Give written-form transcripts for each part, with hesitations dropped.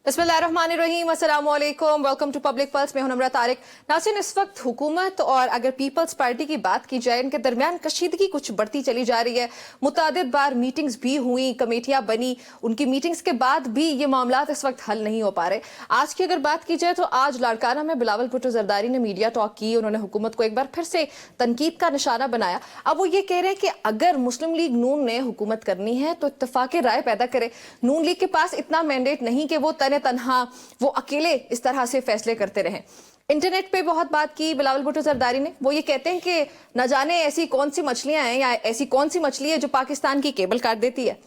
बिस्मिल्लाहिर्रहमानिर्रहीम, अस्सलाम वालेकुम, वेलकम टू पब्लिक पल्स। मैं हूं नम्रा तारिक। नाज़रीन, इस वक्त हुकूमत और अगर पीपल्स पार्टी की बात की जाए, इनके दरमियान कशीदगी कुछ बढ़ती चली जा रही है। मुतादिद बार मीटिंग्स भी हुई, कमेटियां बनी, उनकी मीटिंग्स के बाद भी ये मामलात इस वक्त हल नहीं हो पा रहे। आज की अगर बात की जाए तो आज लाड़काना में बिलावल भुट्टो जरदारी ने मीडिया टॉक की। उन्होंने हुकूमत को एक बार फिर से तनकीद का निशाना बनाया। अब वो ये कह रहे हैं कि अगर मुस्लिम लीग नून ने हुकूमत करनी है तो इत्तफाक राय पैदा करे। नून लीग के पास इतना मैंडेट नहीं कि वो तनहा वो अकेले इस तरह से फैसले करते रहे। इंटरनेट पे बहुत बात की बिलावल भुट्टो जरदारी ने। वो ये कहते हैं कि न जाने ऐसी कौन सी मछलियां हैं या ऐसी कौन सी मछली है जो पाकिस्तान की केबल काट देती है।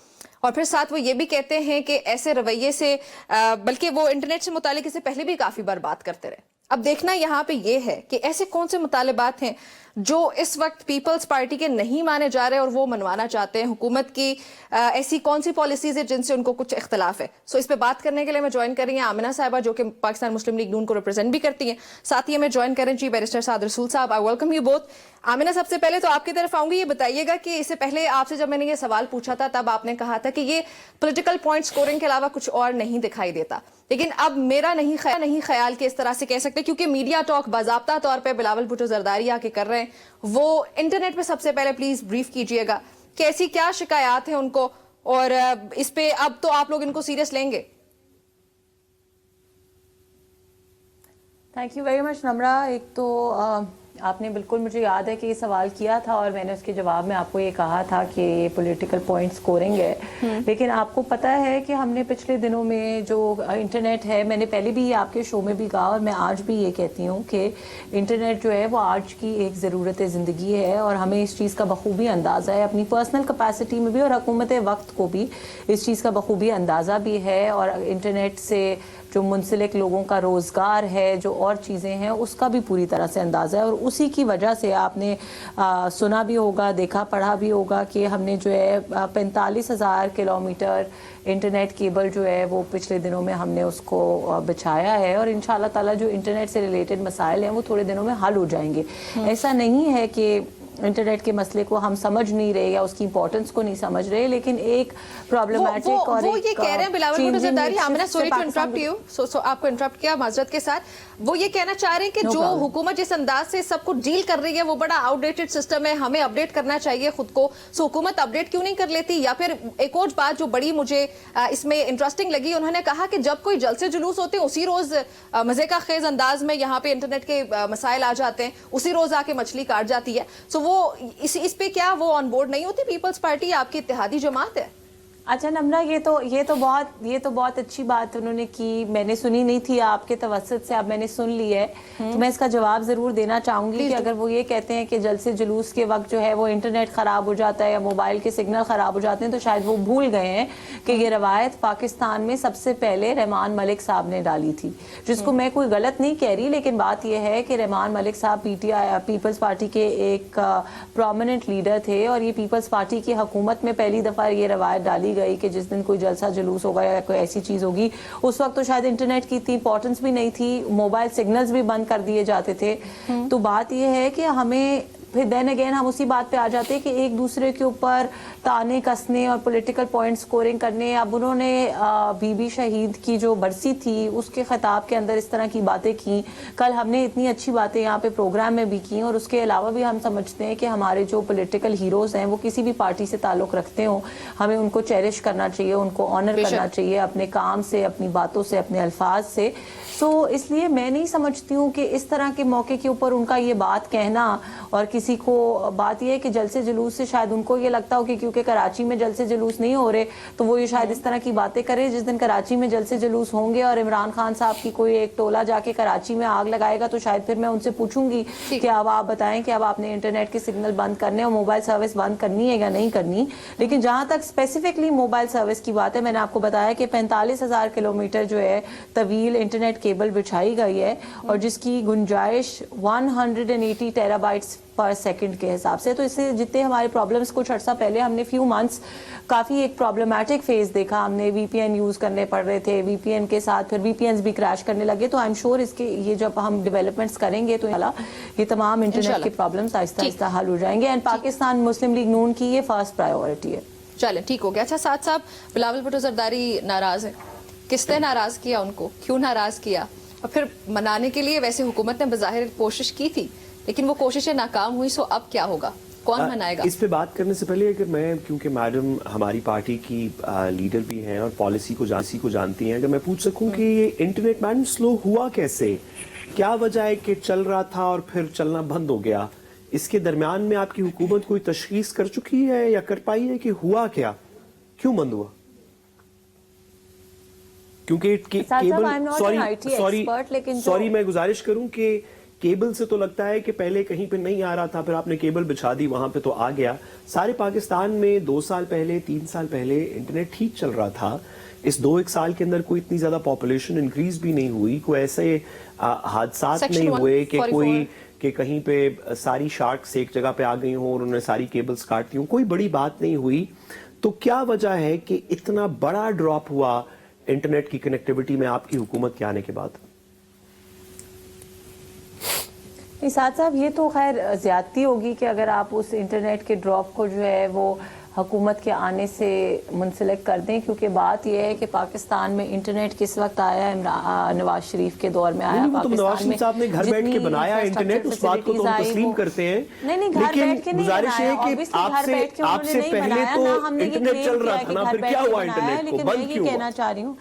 और फिर साथ वो ये भी कहते हैं कि ऐसे रवैये से बल्कि वो इंटरनेट से मुतालिक इससे पहले भी काफी बार बात करते रहे। अब देखना यहाँ पे ये है कि ऐसे कौन से मुतालिबात हैं जो इस वक्त पीपल्स पार्टी के नहीं माने जा रहे और वो मनवाना चाहते हैं। हुकूमत की ऐसी कौन सी पॉलिसीज है जिनसे उनको कुछ इख्तलाफ है। सो इस पे बात करने के लिए मैं ज्वाइन कर रही हैं आमिना साहिबा, जो कि पाकिस्तान मुस्लिम लीग नून को रिप्रेजेंट भी करती हैं। साथ ही हमें ज्वाइन करें जी बैरिस्टर साद रसूल साहब। I welcome you both. Amina, सबसे पहले तो आपकी तरफ आऊंगी। ये बताइएगा कि इससे पहले आपसे जब मैंने ये सवाल पूछा था तब आपने कहा था कि ये पॉलिटिकल पॉइंट स्कोरिंग के अलावा कुछ और नहीं दिखाई देता, लेकिन अब मेरा नहीं ख्याल कि इस तरह से कह सकते, क्योंकि मीडिया टॉक बाज़ाब्ता तौर पे बिलावल भुट्टो जरदारी आके कर रहे हैं। वो इंटरनेट पे सबसे पहले प्लीज ब्रीफ कीजिएगा कि ऐसी क्या शिकायत है उनको, और इस पे अब तो आप लोग इनको सीरियस लेंगे। थैंक यू वेरी मच नम्रा। एक तो आपने बिल्कुल, मुझे याद है कि ये सवाल किया था और मैंने उसके जवाब में आपको ये कहा था कि ये पॉलिटिकल पॉइंट स्कोरिंग है। लेकिन आपको पता है कि हमने पिछले दिनों में जो इंटरनेट है, मैंने पहले भी आपके शो में भी कहा और मैं आज भी ये कहती हूँ कि इंटरनेट जो है वो आज की एक ज़रूरत ज़िंदगी है और हमें इस चीज़ का बखूबी अंदाज़ा है, अपनी पर्सनल कैपेसिटी में भी और हुकूमत वक्त को भी इस चीज़ का बखूबी अंदाज़ा भी है। और इंटरनेट से जो मुंसलिक लोगों का रोज़गार है, जो और चीज़ें हैं, उसका भी पूरी तरह से अंदाज़ा है। और उसी की वजह से आपने सुना भी होगा, देखा पढ़ा भी होगा कि हमने जो है 45,000 किलोमीटर इंटरनेट केबल जो है वो पिछले दिनों में हमने उसको बिछाया है। और इंशाल्लाह ताला जो इंटरनेट से रिलेटेड मसाइल हैं वो थोड़े दिनों में हल हो जाएंगे। ऐसा नहीं है कि इंटरनेट के मसले को हम समझ नहीं रहे या उसकी इंपॉर्टेंस को नहीं समझ रहे, लेकिन एक प्रॉब्लमैटिक और वो ये कह रहे हैं Bilawal Bhutto Zardari, Amina sorry to interrupt you, so आपको इंटरप्ट किया माजरत के साथ। वो ये कहना चाह रहे हैं कि जो हुकूमत जिस अंदाज से सबको डील कर रही है वो बड़ा आउटडेटेड सिस्टम है, हमें अपडेट करना चाहिए खुद को। सो हुकूमत अपडेट क्यों नहीं कर लेती? या फिर एक और बात जो बड़ी मुझे इसमें इंटरेस्टिंग लगी, उन्होंने कहा कि जब कोई जलसे जुलूस होते हैं उसी रोज मजे का खेज अंदाज में यहाँ पे इंटरनेट के मसाइल आ जाते हैं, उसी रोज आके मछली काट जाती है। सो वो इस पे क्या वो ऑन बोर्ड नहीं होती पीपल्स पार्टी? आपकी इत्तेहादी जमात है। अच्छा नम्रा, ये तो बहुत अच्छी बात उन्होंने की, मैंने सुनी नहीं थी आपके तवस्सुत से, अब मैंने सुन ली है। तो मैं इसका जवाब जरूर देना चाहूंगी कि अगर वो ये कहते हैं कि जलसे जुलूस के वक्त जो है वो इंटरनेट खराब हो जाता है या मोबाइल के सिग्नल खराब हो जाते हैं, तो शायद वो भूल गए हैं कि ये रवायत पाकिस्तान में सबसे पहले रहमान मलिक साहब ने डाली थी, जिसको मैं कोई गलत नहीं कह रही, लेकिन बात यह है कि रहमान मलिक साहब PTI पीपल्स पार्टी के एक प्रोमिनेंट लीडर थे और ये पीपल्स पार्टी की हुकूमत में पहली दफा ये रवायत डाली गई कि जिस दिन कोई जलसा जुलूस होगा या कोई ऐसी चीज होगी, उस वक्त तो शायद इंटरनेट की इतनी इंपॉर्टेंस भी नहीं थी, मोबाइल सिग्नल्स भी बंद कर दिए जाते थे। तो बात यह है कि हमें फिर देन अगेन हम उसी बात पे आ जाते हैं कि एक दूसरे के ऊपर ताने कसने और पॉलिटिकल पॉइंट स्कोरिंग करने। अब उन्होंने बीबी शहीद की जो बरसी थी उसके खिताब के अंदर इस तरह की बातें की। कल हमने इतनी अच्छी बातें यहाँ पे प्रोग्राम में भी की और उसके अलावा भी हम समझते हैं कि हमारे जो पॉलिटिकल हीरोज हैं वो किसी भी पार्टी से ताल्लुक़ रखते हो, हमें उनको चेरिश करना चाहिए, उनको ऑनर करना चाहिए अपने काम से, अपनी बातों से, अपने अल्फाज से। तो इसलिए मैं नहीं समझती हूँ कि इस तरह के मौके के ऊपर उनका ये बात कहना, और किसी को बात यह है कि जलसे जुलूस से शायद उनको ये लगता हो कि क्योंकि कराची में जलसे जुलूस नहीं हो रहे तो वो ये शायद इस तरह की बातें करें। जिस दिन कराची में जलसे जुलूस होंगे और इमरान खान साहब की कोई एक टोला जाके कराची में आग लगाएगा तो शायद फिर मैं उनसे पूछूंगी कि अब आप बताएं कि अब आपने इंटरनेट के सिग्नल बंद करने और मोबाइल सर्विस बंद करनी है या नहीं करनी। लेकिन जहां तक स्पेसिफिकली मोबाइल सर्विस की बात है, मैंने आपको बताया कि 45,000 किलोमीटर जो है तवील इंटरनेट केबल बिछाई गई है और जिसकी गुंजाइश 180 टेराबाइट्स पर सेकंड के हिसाब से। तो इससे जितने हमारे प्रॉब्लम्स, कुछ अर्सा पहले हमने फ्यू मंथ्स काफ़ी एक प्रॉब्लमैटिक फेज देखा, हमने VPN यूज़ करने पड़ रहे थे, VPN के साथ फिर VPNs भी क्रैश करने लगे। तो आई एम श्योर इसके ये जब हम डेवलपमेंट्स करेंगे तो ये तमाम इंटरनेट के प्रॉब्लम्स आहिस्ता आहिस्ता हल हो जाएंगे। एंड पाकिस्तान मुस्लिम लीग नून की ये फर्स्ट प्रायोरिटी है। चले, ठीक हो गया। अच्छा साथ साहब, बिलावल भुट्टो जरदारी नाराज है? کس نے ناراض کیا ان کو, کیوں ناراض کیا, اور پھر منانے کے لیے ویسے حکومت نے بظاہر کوشش کی تھی لیکن وہ کوششیں ناکام ہوئی, سو اب کیا ہوگا, کون منائے گا؟ اس پہ بات کرنے سے پہلے اگر میں, کیونکہ میڈم ہماری پارٹی کی لیڈر بھی ہیں اور پالیسی کو جانتی ہیں, اگر میں پوچھ سکوں کہ یہ انٹرنیٹ میڈم سلو ہوا کیسے, کیا وجہ ہے کہ چل رہا تھا اور پھر چلنا بند ہو گیا, اس کے درمیان میں آپ کی حکومت کوئی تشخیص کر چکی ہے یا کر پائی ہے کہ ہوا کیا, کیوں بند ہوا؟ کیونکہ سوری میں گزارش کروں کہ کیبل سے تو لگتا ہے کہ پہلے کہیں پہ نہیں آ رہا تھا, پھر آپ نے کیبل بچھا دی, وہاں پہ تو آ گیا. سارے پاکستان میں 2 سال پہلے 3 سال پہلے انٹرنیٹ ٹھیک چل رہا تھا. اس 2-1 سال کے اندر کوئی اتنی زیادہ پاپولیشن انکریز بھی نہیں ہوئی, کوئی ایسے حادثات نہیں ہوئے کہ کوئی کہ کہیں پہ ساری شارکس ایک جگہ پہ آ گئی ہوں اور انہوں نے ساری کیبلز کاٹ دی ہوں, کوئی بڑی بات نہیں ہوئی. تو کیا وجہ ہے کہ اتنا بڑا ڈراپ ہوا انٹرنیٹ کی کنیکٹیوٹی میں آپ کی حکومت کے آنے کے بعد؟ ساتھ صاحب یہ تو خیر زیادتی ہوگی کہ اگر آپ اس انٹرنیٹ کے ڈراپ کو جو ہے وہ حکومت کے آنے سے منسلک کر دیں, کیونکہ بات یہ ہے کہ پاکستان میں انٹرنیٹ کس وقت آیا ہے, نواز شریف کے دور میں آیا. نواز شریف صاحب نے گھر بیٹھ کے بنایا انٹرنیٹ, اس بات کو تو ہم تسلیم کرتے ہیں, لیکن گزارش ہے کہ آپ سے پہلے تو انٹرنیٹ چل رہا تھا نا, پھر کیا ہوا انٹرنیٹ کو بند کیوں ہوا؟ کہنا چاہ رہی ہوں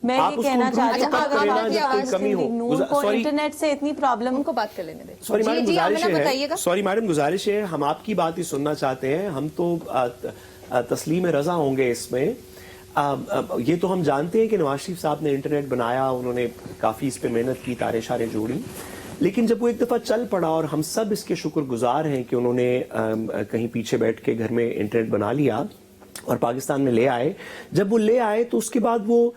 میں یہ کہنا چاہ رہی ہوں کو انٹرنیٹ سے اتنی پرابلم, ان کو بات کر لینے دیں. سوری میڈم گزارش ہے, ہم آپ کی بات ہی سننا چاہتے ہیں, ہم تو تسلیم رضا ہوں گے اس میں. یہ تو ہم جانتے ہیں کہ نواز شریف صاحب نے انٹرنیٹ بنایا, انہوں نے کافی اس پہ محنت کی, تارے شارے جوڑی, لیکن جب وہ ایک دفعہ چل پڑا اور ہم سب اس کے شکر گزار ہیں کہ انہوں نے کہیں پیچھے بیٹھ کے گھر میں انٹرنیٹ بنا لیا اور پاکستان میں لے آئے. جب وہ لے آئے تو اس کے بعد وہ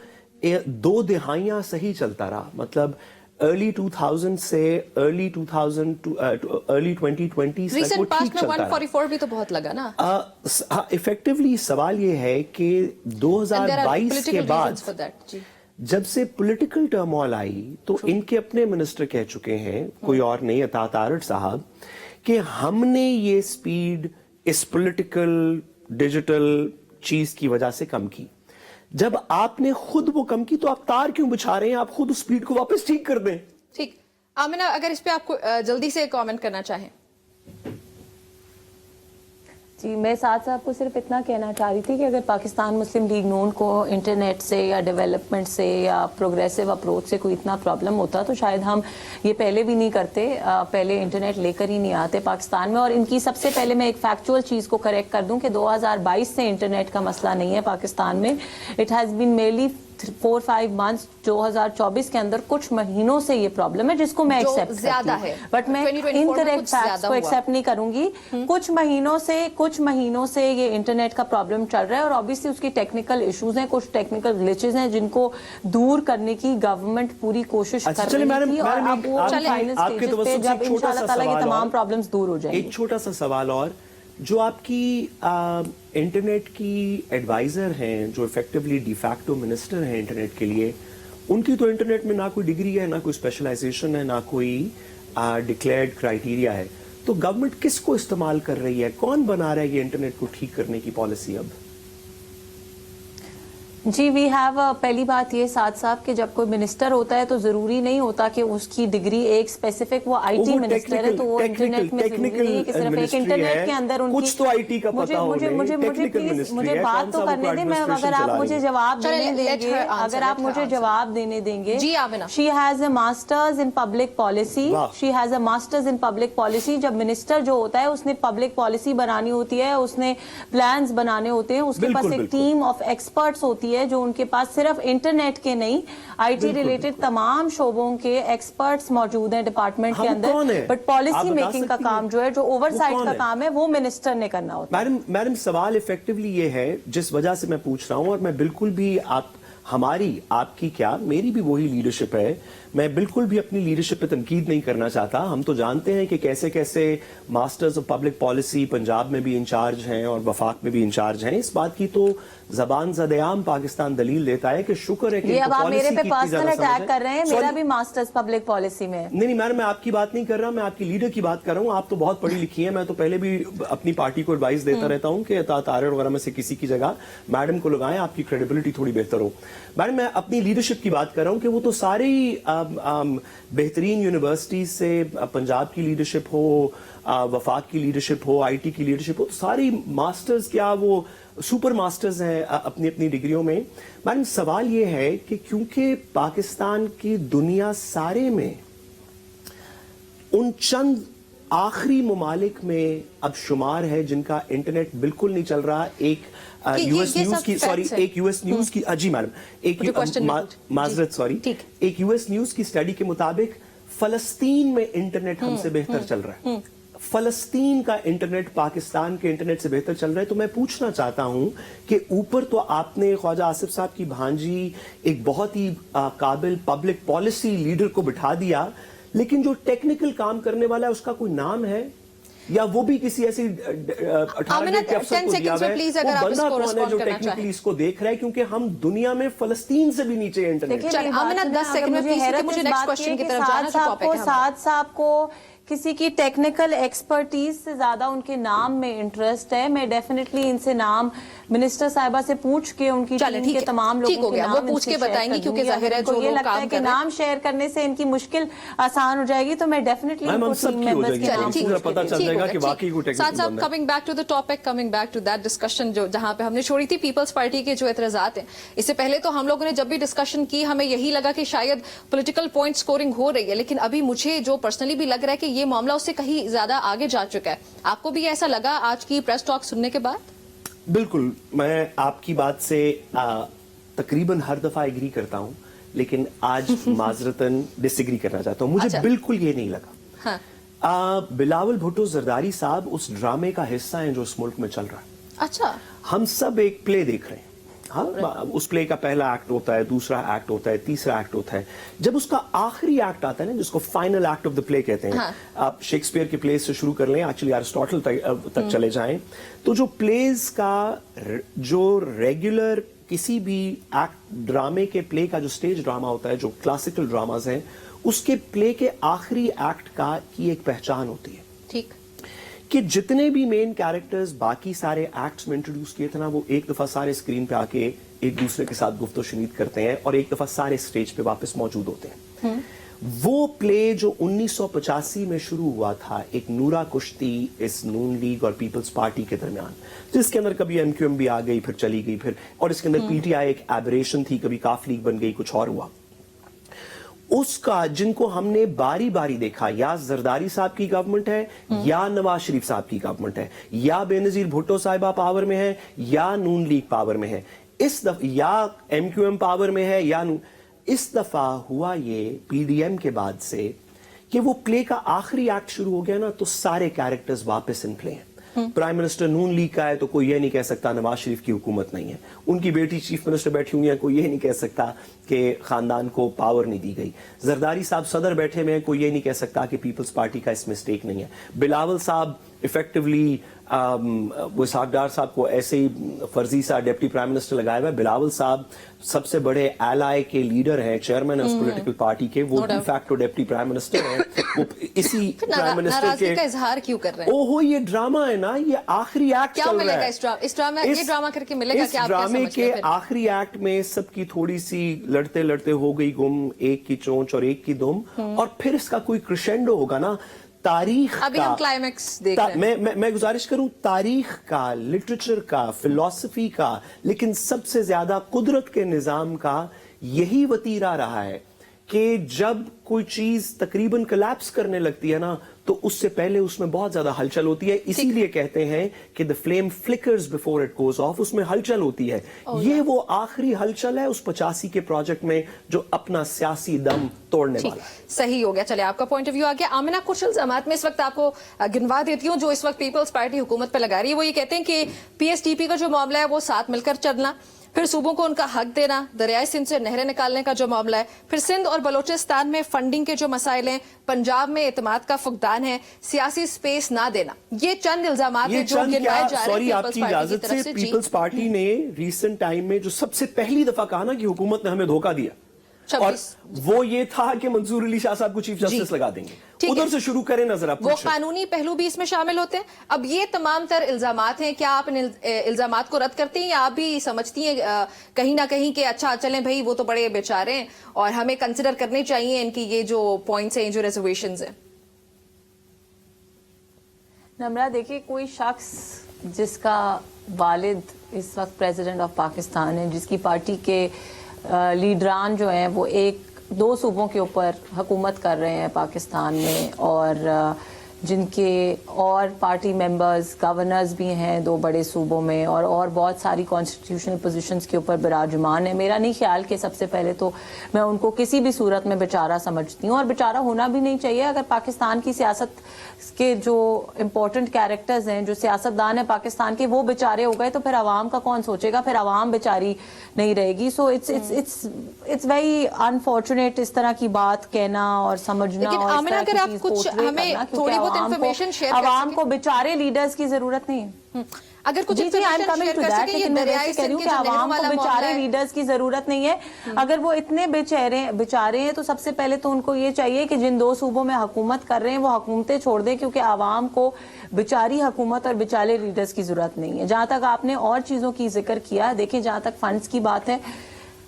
2 دہائیاں صحیح چلتا رہا, مطلب ارلی 2000 سے ارلی 2000 ٹو ارلی 2020 تک وہ ٹھیک چلتا رہا. 144 بھی تو بہت لگا نا. ایفیکٹولی سوال یہ ہے کہ 2022 کے بعد جب سے پولیٹیکل ٹرمول آئی تو ان کے اپنے منسٹر کہہ چکے ہیں, کوئی اور نہیں, عطاء تارڑ صاحب, کہ ہم نے یہ سپیڈ اس پولیٹیکل ڈیجیٹل چیز کی وجہ سے کم کی. جب آپ نے خود وہ کم کی تو آپ تار کیوں بچھا رہے ہیں, آپ خود اس سپیڈ کو واپس ٹھیک کر دیں. ٹھیک, آمنہ اگر اس پہ آپ کو جلدی سے کامنٹ کرنا چاہیں. جی میں ساتھ صاحب کو صرف اتنا کہنا چاہ رہی تھی کہ اگر پاکستان مسلم لیگ نون کو انٹرنیٹ سے یا ڈیولپمنٹ سے یا پروگریسو اپروچ سے کوئی اتنا پرابلم ہوتا تو شاید ہم یہ پہلے بھی نہیں کرتے, پہلے انٹرنیٹ لے کر ہی نہیں آتے پاکستان میں. اور ان کی سب سے پہلے میں ایک فیکچوئل چیز کو کریکٹ کر دوں کہ 2022 سے انٹرنیٹ کا مسئلہ نہیں ہے پاکستان میں. اٹ ہیز بین میرلی 4-5 months 2024 کے اندر کچھ مہینوں سے یہ پرابلم ہے, جس کو میں ایکسیپٹ کرتی ہوں, بٹ میں انکریکٹ فیکٹس کو ایکسیپٹ نہیں کروں گی. کچھ مہینوں سے یہ انٹرنیٹ کا پرابلم چل رہا ہے اور obviously اس کی ٹیکنیکل ایشوز ہیں, کچھ ٹیکنیکل گلیچز ہیں جن کو دور کرنے کی گورنمنٹ پوری کوشش کر رہی تھی, اور اب وہ فائنل سٹیجز پہ جب انشاءاللہ تعالیٰ یہ تمام پرابلمز دور ہو جائیں گے. ایک چھوٹا سا سوال اور, جو آپ کی انٹرنیٹ کی ایڈوائزر ہیں, جو ایفیکٹولی ڈی فیکٹو منسٹر ہیں انٹرنیٹ کے لیے, ان کی تو انٹرنیٹ میں نہ کوئی ڈگری ہے, نہ کوئی اسپیشلائزیشن ہے, نہ کوئی ڈکلیئرڈ کرائیٹیریا ہے. تو گورنمنٹ کس کو استعمال کر رہی ہے, کون بنا رہا ہے یہ انٹرنیٹ کو ٹھیک کرنے کی پالیسی اب؟ جی وی ہیو, پہلی بات یہ ساتھ صاحب کہ جب کوئی منسٹر ہوتا ہے تو ضروری نہیں ہوتا کہ اس کی ڈگری ایک اسپیسیفک, وہ آئی ٹی منسٹر ہے تو وہ انٹرنیٹ میں ضروری نہیں ہے کہ صرف ایک انٹرنیٹ کے اندر ان کی, کچھ تو آئی ٹی کا پتہ ہونے, مجھے بات تو کرنے دیں. میں اگر آپ مجھے جواب دینے دیں گے, she has a masters in public policy. جب منسٹر جو ہوتا ہے اس نے پبلک پالیسی بنانی ہوتی ہے, اس نے پلانز بنانے ہوتے ہیں, اس کے پاس ایک ٹیم آف ایکسپرٹس ہوتی ہے جو ان کے پاس صرف انٹرنیٹ کے نہیں, آئی ٹی ریلیٹڈ تمام شعبوں کے ایکسپرٹس موجود ہیں ڈپارٹمنٹ کے اندر, بٹ پالیسی میکنگ کا کام جو ہے, جو اوور سائٹ کا کام ہے, وہ منسٹر نے کرنا ہوتا ہے. میڈم سوال ایفیکٹولی یہ ہے, جس وجہ سے میں پوچھ رہا ہوں, اور میں بالکل بھی آپ کی کیا, میری بھی وہی لیڈرشپ ہے, मैं बिल्कुल भी अपनी लीडरशिप पे तनकीद नहीं करना चाहता। हम तो जानते हैं कि कैसे कैसे masters of public policy Punjab में भी इंचार्ज हैं और वफाक में भी इंचार्ज हैं। इस बात की तो जबान ज़द-ए-आम पाकिस्तान दलील देता है कि शुक्र है कि ये अब आप मेरे पे की पर्सनल ज़्यादा समझ अटैक है। कर रहे हैं। मेरा भी मास्टर्स पब्लिक पॉलिसी में है। नहीं मैडम, मैं आपकी बात नहीं कर रहा, मैं आपकी लीडर की बात कर रहा हूँ। आप तो बहुत पढ़ी लिखी हैं। मैं तो पहले भी अपनी पार्टी को एडवाइस देता रहता हूँ कि तारिर वगैरह में से किसी की जगह मैडम को लगाएं, आपकी क्रेडिबिलिटी थोड़ी बेहतर हो। मैडम, मैं अपनी लीडरशिप की बात कर रहा हूँ कि वो तो सारी बेहतरीन यूनिवर्सिटीज से पंजाब की लीडरशिप हो, वफाक की लीडरशिप हो, आईटी की लीडरशिप हो, तो सारी मास्टर्स क्या वो सुपर मास्टर्स हैं अपनी अपनी डिग्रियों में। मैडम, सवाल ये है कि क्योंकि पाकिस्तान की दुनिया सारे में उन चंद आखिरी ममालिक में अब शुमार है जिनका इंटरनेट बिल्कुल नहीं चल रहा। एक यूएस न्यूज की एक यूएस न्यूज की जी मैडम, माजरत सॉरी, एक यूएस न्यूज की स्टडी के मुताबिक फलस्तीन में इंटरनेट हमसे बेहतर चल रहा है। फलस्तीन का इंटरनेट पाकिस्तान के इंटरनेट से बेहतर चल रहा है। तो मैं पूछना चाहता हूं कि ऊपर तो आपने ख्वाजा आसिफ साहब की भांजी एक बहुत ही काबिल पब्लिक पॉलिसी लीडर को बिठा दिया, लेकिन जो टेक्निकल काम करने वाला है उसका कोई नाम है या वो भी किसी ऐसी 18 के अफसर को दिया है? वो बंदा कौन है जो टेक्निकली इसको देख रहा है? क्योंकि हम दुनिया में फलस्तीन से भी नीचे इंटरनेट। आमिना 10 सेकंड में प्लीज, मुझे नेक्स्ट क्वेश्चन की तरफ जाना है। टॉपिक है साथ साहब को किसी की टेक्निकल एक्सपर्टीज से ज्यादा उनके नाम में इंटरेस्ट है। मैं डेफिनेटली इनसे नाम मिनिस्टर साहिबा से पूछ के उनकी टीम के तमाम लोगों के नाम वो पूछ के बताएंगी, क्योंकि जाहिर है जो ये लगता है कि नाम शेयर करने से इनकी मुश्किल आसान हो जाएगी, तो मैं डेफिनेटली पता चल जाएगा कि वाकई को टेक्निकल साथ coming back to the topic, coming back to that discussion जो जहां पे हमने छोड़ी थी पीपल्स पार्टी के जो एतराजात हैं। इससे पहले तो हम लोगों ने जब भी डिस्कशन की हमें यही लगा कि शायद पॉलिटिकल पॉइंट स्कोरिंग हो रही है, लेकिन अभी मुझे जो पर्सनली भी लग रहा है कि ये मामला उससे कहीं ज्यादा आगे जा चुका है। आपको भी ऐसा लगा आज की प्रेस टॉक सुनने के बाद? बिल्कुल, मैं आपकी बात से तकरीबन हर दफा एग्री करता हूं, लेकिन आज माजरतन डिसएग्री करना चाहता हूं। मुझे बिल्कुल ये नहीं लगा। हाँ। बिलावल भुट्टो जरदारी साहब उस ड्रामे का हिस्सा हैं जो इस मुल्क में चल रहा है। अच्छा, हम सब एक प्ले देख रहे हैं। हाँ, उस प्ले का पहला एक्ट होता है, दूसरा एक्ट होता है, तीसरा एक्ट होता है। जब उसका आखिरी एक्ट आता है ना, जिसको final act of the play कहते हैं, हाँ। आप शेक्सपियर के प्लेस से शुरू कर लें, एक्चुअली एरिस्टोटल तक चले जाएं, तो जो प्लेस का जो रेगुलर किसी भी एक्ट ड्रामे के प्ले का जो स्टेज ड्रामा होता है, जो क्लासिकल ड्रामाज हैं, उसके प्ले के आखिरी एक्ट का की एक पहचान होती है। ठीक, कि जितने भी मेन कैरेक्टर्स बाकी सारे एक्ट्स में इंट्रोड्यूस किए थे ना, वो एक दफा सारे स्क्रीन पे आके एक दूसरे के साथ गुफ्तो शनीद करते हैं और एक दफा सारे स्टेज पे वापस मौजूद होते हैं। वो प्ले जो 1985 में शुरू हुआ था, एक नूरा कुश्ती इस नून लीग और पीपल्स पार्टी के दरमियान, जिसके अंदर कभी एमक्यूएम भी आ गई, फिर चली गई, फिर और इसके अंदर पीटीआई एक एबरेशन थी, कभी काफ लीग बन गई, कुछ और हुआ। उसका जिनको हमने बारी बारी देखा, या जरदारी साहब की गवर्नमेंट है या नवाज शरीफ साहब की गवर्नमेंट है, या बेनजीर भुट्टो साहिबा पावर में है या नून लीग पावर में है, इस दफा या एमक्यूएम पावर में है या इस दफा हुआ ये पीडीएम के बाद से कि वो प्ले का आखिरी एक्ट शुरू हो गया ना, तो सारे कैरेक्टर्स वापस इन प्ले हैं। प्राइम मिनिस्टर नून लीग का है तो कोई ये नहीं कह सकता नवाज शरीफ की हुकूमत नहीं है, उनकी बेटी चीफ मिनिस्टर बैठी हुई है, कोई ये नहीं कह सकता कि खानदान को पावर नहीं दी गई। जरदारी साहब सदर बैठे हुए हैं, कोई ये नहीं कह सकता कि पीपल्स पार्टी का इसमें स्टेक नहीं है। बिलावल साहब इफेक्टिवली वो सागडार साहब को ऐसे ही फर्जी सा डिप्टी प्राइम मिनिस्टर लगाया हुआ है। बिलावल साहब सबसे बड़े एलाय के लीडर हैं, चेयरमैन है उस पॉलिटिकल पार्टी के, वो de facto deputy prime minister हैं। वो इसी प्राइम मिनिस्टर के का इजहार क्यों कर रहे हैं? ओहो, ये ड्रामा है ना, ये आखिरी एक्ट क्या चल रहा मिलेगा है। ये ड्रामा करके मिलेगा इस ड्रामे के आखिरी एक्ट में सबकी थोड़ी सी लड़ते लड़ते हो गई गुम, एक की चोंच और एक की दुम, और फिर इसका कोई क्रेशेंडो होगा ना। तारीख अभी हम क्लाइमैक्स देख रहे हैं। मैं गुजारिश करूं, तारीख का, लिटरेचर का, फिलॉसफी का, लेकिन सबसे ज्यादा कुदरत के निजाम का यही वतीरा रहा है कि जब कोई चीज तकरीबन कोलैप्स करने लगती है ना, तो उससे पहले उसमें बहुत ज्यादा हलचल होती है। इसीलिए कहते हैं कि the flame flickers before it goes off, उसमें हलचल होती है। ये वो आखिरी हलचल है उस 85 के प्रोजेक्ट में जो अपना सियासी दम तोड़ने वाला है। सही हो गया, चले आपका पॉइंट ऑफ व्यू आ गया। आमिना, कुछ इल्जामात में इस वक्त आपको गिनवा देती हूँ जो इस वक्त पीपल्स पार्टी हुकूमत पे लगा रही है। वो ये कहते हैं कि पीएसटीपी का जो मामला है वो साथ मिलकर चलना, फिर सूबों को उनका हक देना, दरियाई सिंध से नहरें निकालने का जो मामला है, फिर सिंध और बलोचिस्तान में फंडिंग के जो मसाइल हैं, पंजाब में एतमाद का फुकदान है, सियासी स्पेस ना देना, ये चंद इल्जामात हैं जो गिनवाए जा रहे हैं आपकी इजाजत से पीपल्स पार्टी ने रीसेंट टाइम में जो सबसे पहली दफा कहा ना कि हुकूमत ने हमें धोखा दिया, और वो ये था कि मंसूर अली शाह साहब को चीफ जस्टिस लगा देंगे। उधर से शुरू करें नजर आप। वो कानूनी पहलू भी इसमें शामिल होते हैं। अब ये तमाम तर इल्जामात हैं, क्या आप इन इल्जामात को रद्द करती हैं या आप भी समझती हैं कहीं ना कहीं कि अच्छा चलें भाई वो तो बड़े बेचारे हैं और हमें कंसिडर करने चाहिए इनकी ये जो पॉइंट्स हैं, जो रिजर्वेशंस हैं? नम्रा, देखिए, कोई शख्स जिसका वालिद इस वक्त प्रेसिडेंट ऑफ पाकिस्तान है, जिसकी पार्टी के लीडरान जो हैं वो दो सूबों के ऊपर हुकूमत कर रहे हैं पाकिस्तान में, और जिनके और पार्टी मेंबर्स गवर्नर्स भी हैं दो बड़े सूबों में, और बहुत सारी कॉन्स्टिट्यूशनल पोजीशंस के ऊपर बिराजमान है। मेरा नहीं ख्याल कि सबसे पहले तो मैं उनको किसी भी सूरत में बेचारा समझती हूँ, और बेचारा होना भी नहीं चाहिए। अगर पाकिस्तान की सियासत के जो इम्पोर्टेंट कैरेक्टर्स हैं, जो सियासतदान हैं पाकिस्तान के, वो बेचारे हो गए तो फिर आवाम का कौन सोचेगा? फिर आवाम बेचारी नहीं रहेगी। सो इट्स वेरी अनफॉर्चुनेट इस तरह की बात कहना और समझना। लेकिन आमिना, अगर आप कुछ हमें थोड़ी बहुत इंफॉर्मेशन शेयर कर सकें। आवाम को बेचारे लीडर्स की जरूरत नहीं है। अगर कुछ लेकिन मैं वैसे कह रही हूँ कि आवाम को बेचारे लीडर्स की जरूरत नहीं है। अगर वो इतने बेचारे हैं तो सबसे पहले तो उनको ये चाहिए कि जिन दो सूबों में हुकूमत कर रहे हैं वो हुकूमतें छोड़ दें, क्योंकि आवाम को बेचारी हुकूमत और बेचारे लीडर्स की जरूरत नहीं है। जहां तक आपने और चीजों की जिक्र किया, देखिए, जहां तक फंड्स की बात है,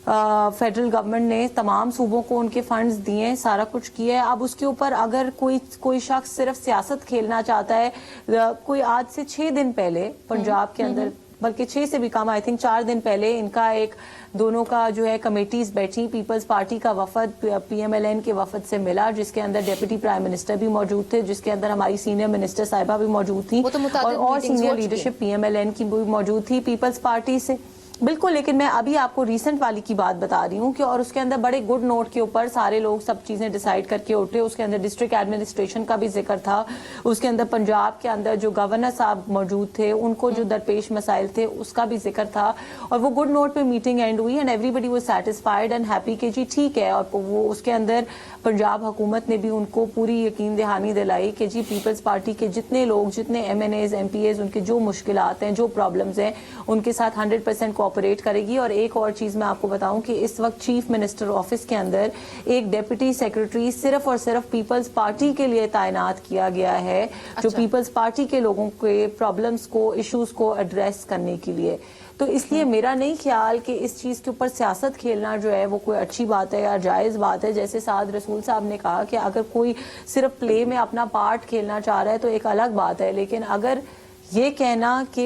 फेडरल गवर्नमेंट ने तमाम सूबों को उनके फंड्स दिए, सारा कुछ किया है। अब उसके ऊपर अगर कोई शख्स सिर्फ सियासत खेलना चाहता है, कोई आज से 6 दिन पहले पंजाब के अंदर, बल्कि 6 से भी कम, आई थिंक 4 दिन पहले, इनका दोनों का जो है कमेटीज बैठी, पीपल्स पार्टी का वफद PMLN के वफद से मिला, जिसके अंदर डिप्टी प्राइम मिनिस्टर भी मौजूद थे, जिसके अंदर हमारी सीनियर मिनिस्टर साहिबा भी मौजूद थी, और सीनियर लीडरशिप PMLN की भी मौजूद थी पीपल्स पार्टी से। बिल्कुल, लेकिन मैं अभी आपको रीसेंट वाली की बात बता रही हूँ कि, और उसके अंदर बड़े गुड नोट के ऊपर सारे लोग सब चीजें डिसाइड करके उठे। उसके अंदर डिस्ट्रिक्ट एडमिनिस्ट्रेशन का भी जिक्र था, उसके अंदर पंजाब के अंदर जो गवर्नर साहब मौजूद थे उनको जो दरपेश मसाइल थे उसका भी जिक्र था, और वो गुड नोट पे मीटिंग एंड हुई and everybody was satisfied and happy कि जी ठीक है। और वो उसके अंदर पंजाब हुकूमत ने भी उनको पूरी यकीन दहानी दिलाई कि जी पीपल्स पार्टी के जितने लोग, जितने MNAs MPAs, उनके जो मुश्किलात हैं, जो प्रॉब्लम्स हैं, उनके साथ 100% कोऑपरेट करेगी। और एक और चीज मैं आपको बताऊं कि इस वक्त चीफ मिनिस्टर ऑफिस के अंदर एक डेप्यूटी सेक्रेटरी सिर्फ और सिर्फ पीपल्स पार्टी के लिए तैनात किया गया है, जो पीपल्स पार्टी के लोगों के प्रॉब्लम्स को, इश्यूज को एड्रेस करने के लिए। तो इसलिए मेरा नहीं ख्याल कि इस चीज के ऊपर सियासत खेलना जो है वो कोई अच्छी बात है या जायज बात है। जैसे साद रसूल साहब ने कहा कि अगर कोई सिर्फ प्ले में अपना पार्ट खेलना चाह रहा है तो एक अलग बात है, लेकिन अगर ये कहना कि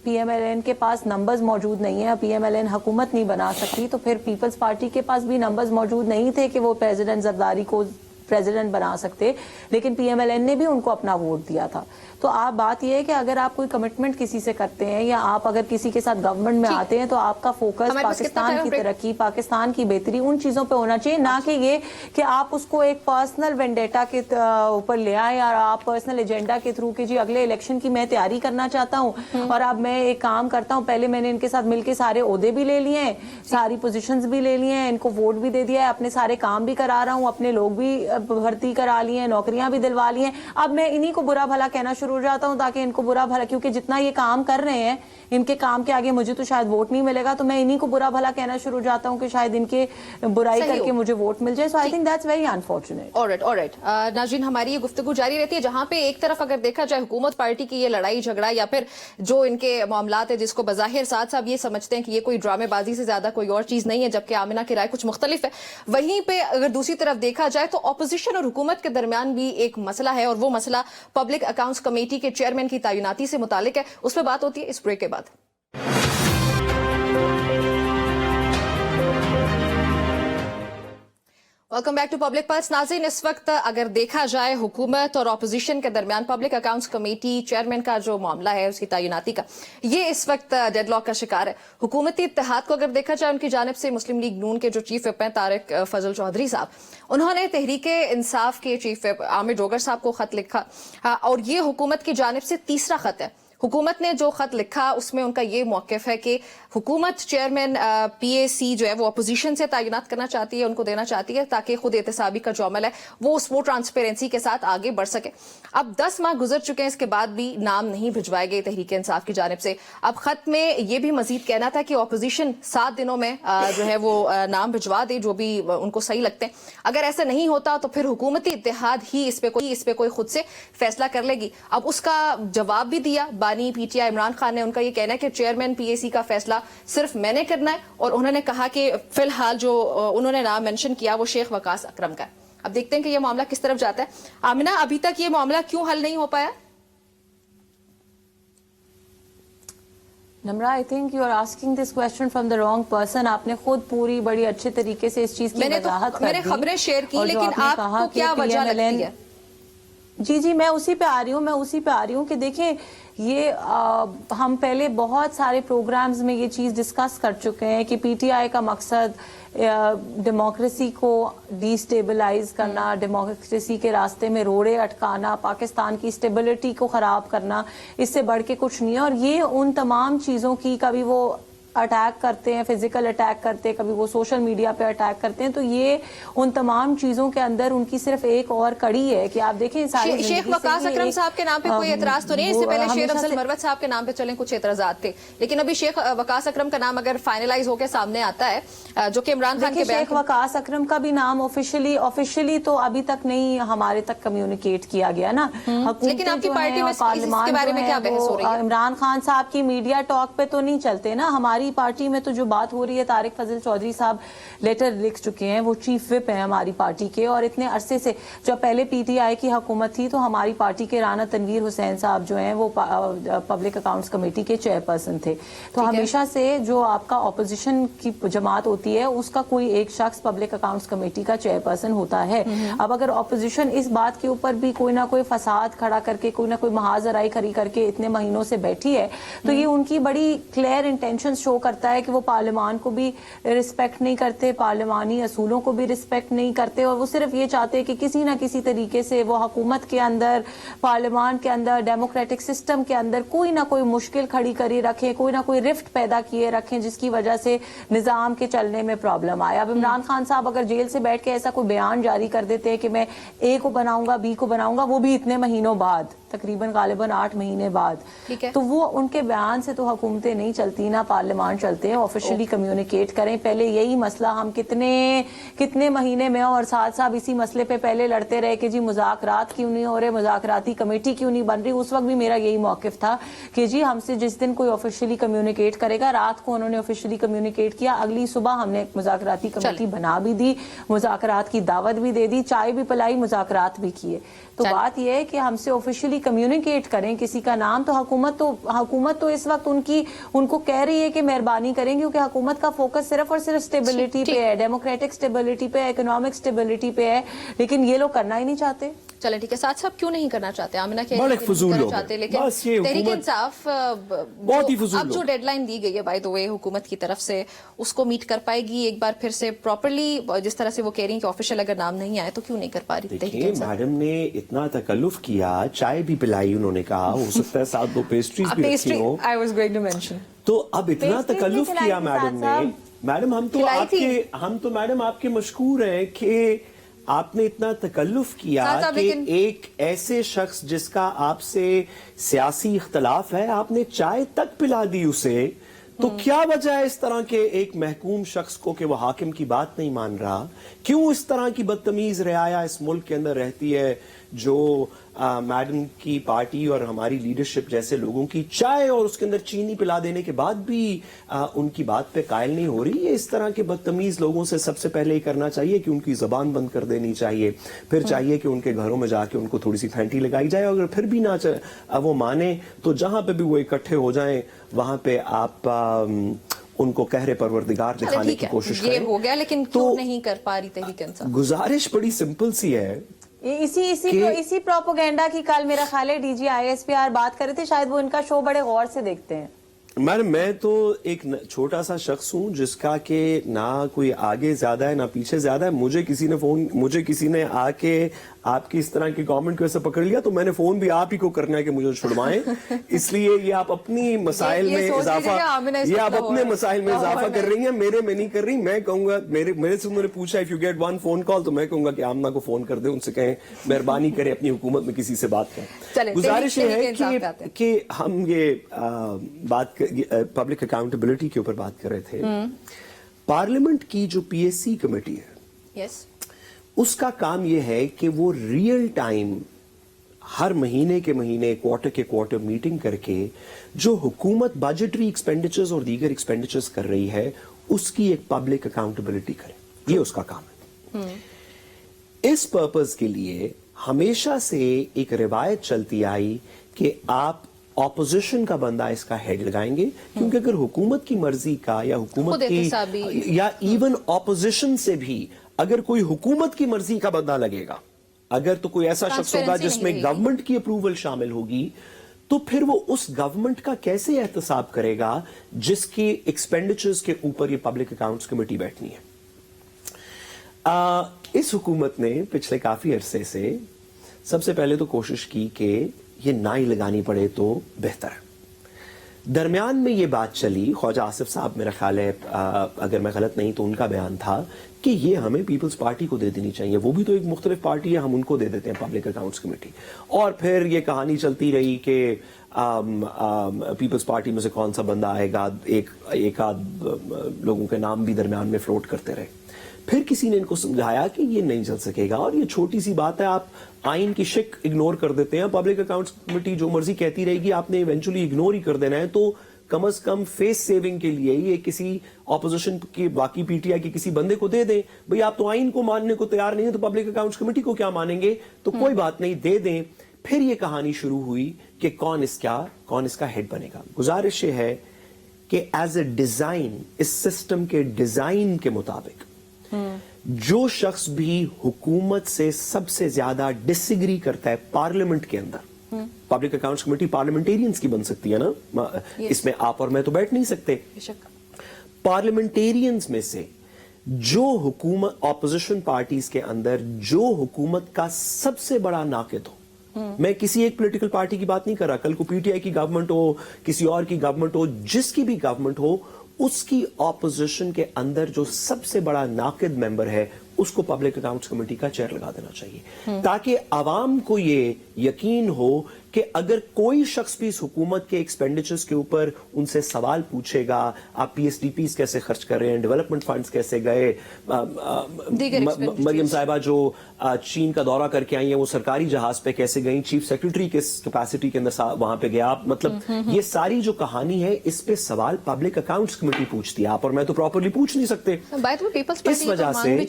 PMLN के पास नंबर्स मौजूद नहीं है, PMLN हुकूमत नहीं बना सकती, तो फिर पीपल्स पार्टी के पास भी नंबर्स मौजूद नहीं थे कि वो प्रेसिडेंट जरदारी को प्रेसिडेंट बना सकते, लेकिन PMLN ने भी उनको अपना वोट दिया था। तो आप बात यह है कि अगर आप कोई कमिटमेंट किसी से करते हैं या आप अगर किसी के साथ गवर्नमेंट में आते हैं तो आपका फोकस पाकिस्तान की तरक्की, पाकिस्तान की बेहतरी, उन चीजों पे होना चाहिए, ना कि ये कि आप उसको एक पर्सनल वेंडेटा के ऊपर ले आए और आप पर्सनल एजेंडा के थ्रू कि जी अगले इलेक्शन की मैं तैयारी करना चाहता हूँ और अब मैं एक काम करता हूँ, पहले मैंने इनके साथ मिलकर सारे ओहदे भी ले लिए हैं, सारी पोजीशंस भी ले लिए हैं, इनको वोट भी दे दिया है, अपने सारे काम भी करा रहा हूँ, अपने लोग भी भर्ती करा लिए हैं, नौकरियां भी दिलवा ली हैं, अब मैं इन्हीं को बुरा भला कहना शुरू हो जाता हूं ताकि इनको बुरा भला, क्योंकि जितना ये काम कर रहे हैं इनके काम के आगे मुझे तो शायद वोट नहीं मिलेगा, तो मैं इन्हीं को बुरा भला कहना शुरू हो जाता हूं कि शायद इनके बुराई करके मुझे वोट मिल जाए। So I think that's very unfortunate. Alright नाज़रीन, हमारी ये गुफ्तगू जारी रहती है जहां पे एक तरफ अगर देखा जाए हुकूमत पार्टी की ये लड़ाई झगड़ा या फिर जो इनके मामलात है जिसको बज़ाहिर साथ साहब ये समझते हैं कि ये कोई ड्रामेबाजी से ज्यादा कोई और चीज नहीं है, जबकि आमिना की राय कुछ मुख्तलिफ है। वहीं पे अगर दूसरी तरफ देखा जाए तो अपोजिशन और हुकूमत के दरमियान भी एक मसला है और वो मसला पब्लिक अकाउंट्स कमेटी के चेयरमैन की तैनाती से मुतालिक है। उस पर बात होती है इस ब्रेक के बाद। Welcome back to public pulse. नाज़रीन, इस वक्त अगर देखा जाए हुकूमत और अपोजिशन के दरमियान पब्लिक अकाउंट्स कमेटी चेयरमैन का जो मामला है उसकी तैनाती का, ये इस वक्त डेडलॉक का शिकार है। हुकूमती इत्तेहाद को अगर देखा जाए उनकी जानिब से मुस्लिम लीग नून के जो चीफ विप हैं तारिक फजल चौधरी साहब, उन्होंने तहरीके इंसाफ के चीफ विप आमिर डोगर साहब को खत लिखा और ये हुकूमत की जानिब से तीसरा खत है। हुकूमत ने जो खत लिखा उसमें उनका ये मौक़िफ़ है कि हुकूमत चेयरमैन PAC जो है वो अपोजिशन से तैनात करना चाहती है, उनको देना चाहती है ताकि खुद एहतसाबी का जो अमल है वो उस ट्रांसपेरेंसी के साथ आगे बढ़ सके। अब 10 माह गुजर चुके हैं, इसके बाद भी नाम नहीं भिजवाए गए तहरीक इंसाफ की जानिब से। अब खत में ये भी मजीद कहना था कि अपोजिशन 7 दिनों में जो है वो नाम भिजवा दे जो भी उनको सही लगते हैं। अगर ऐसा नहीं होता तो फिर हुकूमती इत्तेहाद ही इस पे कोई खुद से फैसला कर लेगी। अब उसका जवाब भी दिया बानी PTI इमरान खान ने। उनका ये कहना है कि चेयरमैन PAC का फैसला सिर्फ मैंने करना है, और उन्होंने कहा कि फिलहाल जो उन्होंने नाम मेंशन किया वो शेख वकास अकरम का है। अब देखते हैं कि ये मामला किस तरफ जाता है। आमिना, अभी तक ये मामला क्यों हल नहीं हो पाया? Nimra, I think you are asking this question from the wrong person. आपने खुद पूरी बड़ी अच्छे तरीके से इस चीज की वजाहत कर दी। मैंने खबरें शेयर की, लेकिन आपको क्या वजह लगती है? जी, मैं उसी पे आ रही हूँ कि देखें, ये हम पहले बहुत सारे प्रोग्राम्स में ये चीज़ डिस्कस कर चुके हैं कि PTI का मकसद डेमोक्रेसी को डिस्टेबलाइज करना, डेमोक्रेसी के रास्ते में रोड़े अटकाना, पाकिस्तान की स्टेबिलिटी को ख़राब करना, इससे बढ़ के कुछ नहीं है। और ये उन तमाम चीज़ों की कभी वो अटैक करते हैं, फिजिकल अटैक करते हैं, कभी वो सोशल मीडिया पे अटैक करते हैं, तो ये उन तमाम चीजों के अंदर उनकी सिर्फ एक और कड़ी है कि आप देखें सारी शेख वकास अकरम साहब के नाम पे कोई एतराज तो नहीं? इससे पहले शेर अफजल मरवत साहब के नाम पे चलें कुछ एतराजात थे, लेकिन अभी शेख वकास अकरम का नाम अगर फाइनलाइज होकर सामने आता है, जो कि इमरान खान के शेख वकास अकरम का भी नाम ऑफिशियली तो अभी तक नहीं हमारे तक कम्युनिकेट किया गया ना। लेकिन आपकी पार्टी में इसके बारे में क्या बहस हो रही है? इमरान खान साहब की मीडिया टॉक पे तो नहीं चलते ना। हमारी पार्टी में तो जो बात हो रही है, तारिक फजल चौधरी साहब लेटर लिख चुके हैं, वो चीफ विप हैं हमारी पार्टी के, और इतने अरसे से जब पहले PTI की हुकूमत थी तो हमारी पार्टी के राना तनवीर हुसैन साहब जो हैं वो पब्लिक अकाउंट्स कमेटी के चेयरपर्सन थे। तो हमेशा से जो आपका ऑपोजिशन की जमात होती है उसका कोई एक शख्स पब्लिक अकाउंट्स कमेटी का चेयरपर्सन होता है। अब अगर ऑपोजिशन इस बात के ऊपर भी कोई ना कोई फसाद खड़ा करके, कोई ना कोई महाजराई खड़ी करके इतने महीनों से बैठी है, तो ये उनकी बड़ी क्लियर इंटेंशन शो करता है कि वो पार्लियामान को भी रिस्पेक्ट नहीं करते, पार्लियामानी असूलों को भी रिस्पेक्ट नहीं करते, और वो सिर्फ ये चाहते हैं कि किसी ना किसी तरीके से वो हुकूमत के अंदर, पार्लियामान के अंदर, डेमोक्रेटिक सिस्टम के अंदर कोई ना कोई मुश्किल खड़ी करी रखें, कोई ना कोई रिफ्ट पैदा किए रखें जिसकी वजह से निजाम के चलने में प्रॉब्लम आए। अब इमरान खान साहब अगर जेल से बैठ के ऐसा कोई बयान जारी कर देते हैं कि मैं A को बनाऊंगा, B को बनाऊंगा, वो भी इतने महीनों बाद, तकरीबन गालिबन 8 महीने बाद, तो वो उनके बयान से तो हुकूमतें नहीं चलती ना पार्लियामान चलते हैं। ऑफिशियली कम्युनिकेट करें। पहले यही मसला हम कितने महीने में, और साथ साथ इसी मसले पे पहले लड़ते रहे कि जी मुज़ाकरात क्यों नहीं हो रहे, मुज़ाकराती कमेटी क्यों नहीं बन रही। उस वक्त भी मेरा यही मौक़िफ़ था कि जी हमसे जिस दिन कोई ऑफिशियली कम्युनिकेट करेगा, रात को उन्होंने ऑफिशियली कम्युनिकेट किया, अगली सुबह हमने मुज़ाकराती कमेटी बना भी दी, मुज़ाकरात की दावत भी दे दी, चाय भी पिलाई, मुज़ाकरात भी किए। तो बात यह है कि हमसे ऑफिशियली कम्युनिकेट करें किसी का नाम। तो हुकूमत तो इस वक्त उनको कह रही है कि मेहरबानी करें, क्योंकि हुकूमत का फोकस सिर्फ और सिर्फ स्टेबिलिटी पे है, डेमोक्रेटिक स्टेबिलिटी पे, इकोनॉमिक स्टेबिलिटी पे है, लेकिन ये लोग करना ही नहीं चाहते। चलें ठीक है, साथ साहब क्यों नहीं करना चाहते? आमिना कह रही है चाहते, लेकिन तहरीक इंसाफ अब जो डेडलाइन दी गई है बाय द वे हुकूमत की तरफ से, उसको मीट कर पाएगी एक बार फिर से प्रॉपर्ली? जिस तरह से वो कह रही हैं कि ऑफिशियल अगर नाम नहीं आए तो क्यों नहीं कर पा रही? देखिए, मैडम ने इतना तकल्लुफ किया, चाय भी पिलाई, उन्होंने कहा हो सकता है साथ 2 पेस्ट्रीज भी रखी हो। I was going to mention. तो अब इतना तकल्लुफ किया मैडम ने। मैडम हम तो मैडम आपके मशकूर हैं कि आपने इतना तकल्लुफ किया कि एक ऐसे शख्स जिसका आपसे सियासी इख्तलाफ है, आपने चाय तक पिला दी उसे। तो क्या वजह है इस तरह के एक महकूम शख्स को कि वो हाकिम की बात नहीं मान रहा? क्यों इस तरह की बदतमीज रियाया इस मुल्क के अंदर रहती है, जो मैडम की पार्टी और हमारी लीडरशिप जैसे लोगों की चाय और उसके अंदर चीनी पिला देने के बाद भी उनकी बात पे कायल नहीं हो रही? ये इस तरह के बदतमीज लोगों से सबसे पहले ये करना चाहिए कि उनकी जबान बंद कर देनी चाहिए। फिर चाहिए कि उनके घरों में जाके उनको थोड़ी सी फैंटी लगाई जाए। अगर फिर भी ना वो माने तो जहां पे भी वो इकट्ठे हो जाएं वहां पे आप उनको कहरे परवरदिगार दिखाने की कोशिश करें। ये हो गया, लेकिन क्यों नहीं कर पा रही तहरीक इंसाफ? गुजारिश बड़ी सिंपल सी है। इसी प्रोपेगेंडा की कल मेरा ख्याल है DG ISPR बात कर रहे थे, शायद वो इनका शो बड़े गौर से देखते हैं। मैडम मैं तो एक छोटा सा शख्स हूं जिसका कि ना कोई आगे ज्यादा है ना पीछे ज्यादा है। मुझे किसी ने आके आपकी इस तरह की गवर्नमेंट को ऐसे पकड़ लिया तो मैंने फोन भी आप ही को करना है कि मुझे छुड़वाएं। इसलिए ये आप अपनी मसाइल में इजाफा कर रही हैं, मेरे में नहीं कर रही। मैं कहूंगा मेरे से उन्होंने पूछा if you get one phone call तो मैं कहूंगा कि आमना को फोन कर दे, उनसे कहें मेहरबानी करें अपनी हुकूमत में किसी से बात करें। गुजारिश ये है कि हम ये बात पब्लिक अकाउंटेबिलिटी के ऊपर बात कर रहे थे। पार्लियामेंट की जो पीएससी कमेटी है उसका काम यह है कि वो रियल टाइम हर महीने के महीने क्वार्टर मीटिंग करके जो हुकूमत बजटरी एक्सपेंडिचर्स और दीगर एक्सपेंडिचर्स कर रही है उसकी एक पब्लिक अकाउंटेबिलिटी करे, ये उसका काम है। इस पर्पस के लिए हमेशा से एक रिवायत चलती आई कि आप ऑपोजिशन का बंदा इसका हेड लगाएंगे, क्योंकि अगर हुकूमत की मर्जी का या हुकूमत की या इवन ऑपोजिशन से भी अगर कोई हुकूमत की मर्जी का बंदा लगेगा, अगर तो कोई ऐसा शख्स होगा जिसमें गवर्नमेंट की अप्रूवल शामिल होगी, तो फिर वो उस गवर्नमेंट का कैसे एहतसाब करेगा जिसके एक्सपेंडिचर्स के ऊपर ये पब्लिक अकाउंट्स कमेटी बैठनी है। इस हुकूमत ने पिछले काफी अरसे से सबसे पहले तो कोशिश की कि ये ना ही लगानी पड़े तो बेहतर है। दरमियान में ये बात चली, ख्वाजा आसिफ साहब मेरा ख्याल है अगर मैं गलत नहीं तो उनका बयान था कि ये हमें पीपल्स पार्टी को दे देनी चाहिए, वो भी तो एक मुख्तलिफ पार्टी है, हम उनको दे देते हैं पब्लिक अकाउंट्स कमेटी। और फिर ये कहानी चलती रही कि पीपल्स पार्टी में से कौन सा बंदा आएगा, एक आध लोगों के नाम भी दरमियान में फ्लोट करते रहे। फिर किसी ने इनको समझाया कि ये नहीं चल सकेगा और ये छोटी सी बात है, आप आइन की शिक इग्नोर कर देते हैं, पब्लिक अकाउंट्स कमेटी जो मर्जी कहती रहेगी आपने इवेंचुअली इग्नोर ही कर देना है, तो कम से कम फेस सेविंग के लिए ये किसी ऑपोजिशन के बाकी पीटीआई के किसी बंदे को दे दें। भाई आप तो आइन को मानने को तैयार नहीं है तो पब्लिक अकाउंट्स कमेटी को क्या मानेंगे, तो कोई बात नहीं, दे दें। फिर ये कहानी शुरू हुई कि कौन इसका हेड बनेगा। गुजारिश ये है कि एज ए डिजाइन, इस सिस्टम के डिजाइन के मुताबिक जो शख्स भी हुकूमत से सबसे ज्यादा डिसएग्री करता है पार्लियामेंट के अंदर, पब्लिक अकाउंट्स कमेटी पार्लियामेंटेरियंस की बन सकती है ना, इसमें आप और मैं तो बैठ नहीं सकते। पार्लियामेंटेरियंस में से जो हुकूमत ऑपोजिशन पार्टीज के अंदर जो हुकूमत का सबसे बड़ा नाकिद हो, मैं किसी एक पॉलिटिकल पार्टी की बात नहीं कर रहा, कल को पीटीआई की गवर्नमेंट हो, किसी और की गवर्नमेंट हो, जिसकी भी गवर्नमेंट हो, उसकी ऑपोजिशन के अंदर जो सबसे बड़ा नाकिद मेंबर है उसको पब्लिक अकाउंट्स कमेटी का चेयर लगा देना चाहिए, ताकि आवाम को ये यकीन हो कि अगर कोई शख्स भी इस हुकूमत के एक्सपेंडिचर्स के ऊपर उनसे सवाल पूछेगा, आप पीएसडीपीज कैसे खर्च कर रहे हैं, डेवलपमेंट फंड्स कैसे गए, मरियम साहिबा जो चीन का दौरा करके आई है वो सरकारी जहाज पे कैसे गई, चीफ सेक्रेटरी किस कैपेसिटी के अंदर वहां पे गया, मतलब ये सारी जो कहानी है इस पे सवाल पब्लिक अकाउंट्स कमेटी पूछती है, आप और मैं तो प्रॉपरली पूछ नहीं सकते। इस वजह से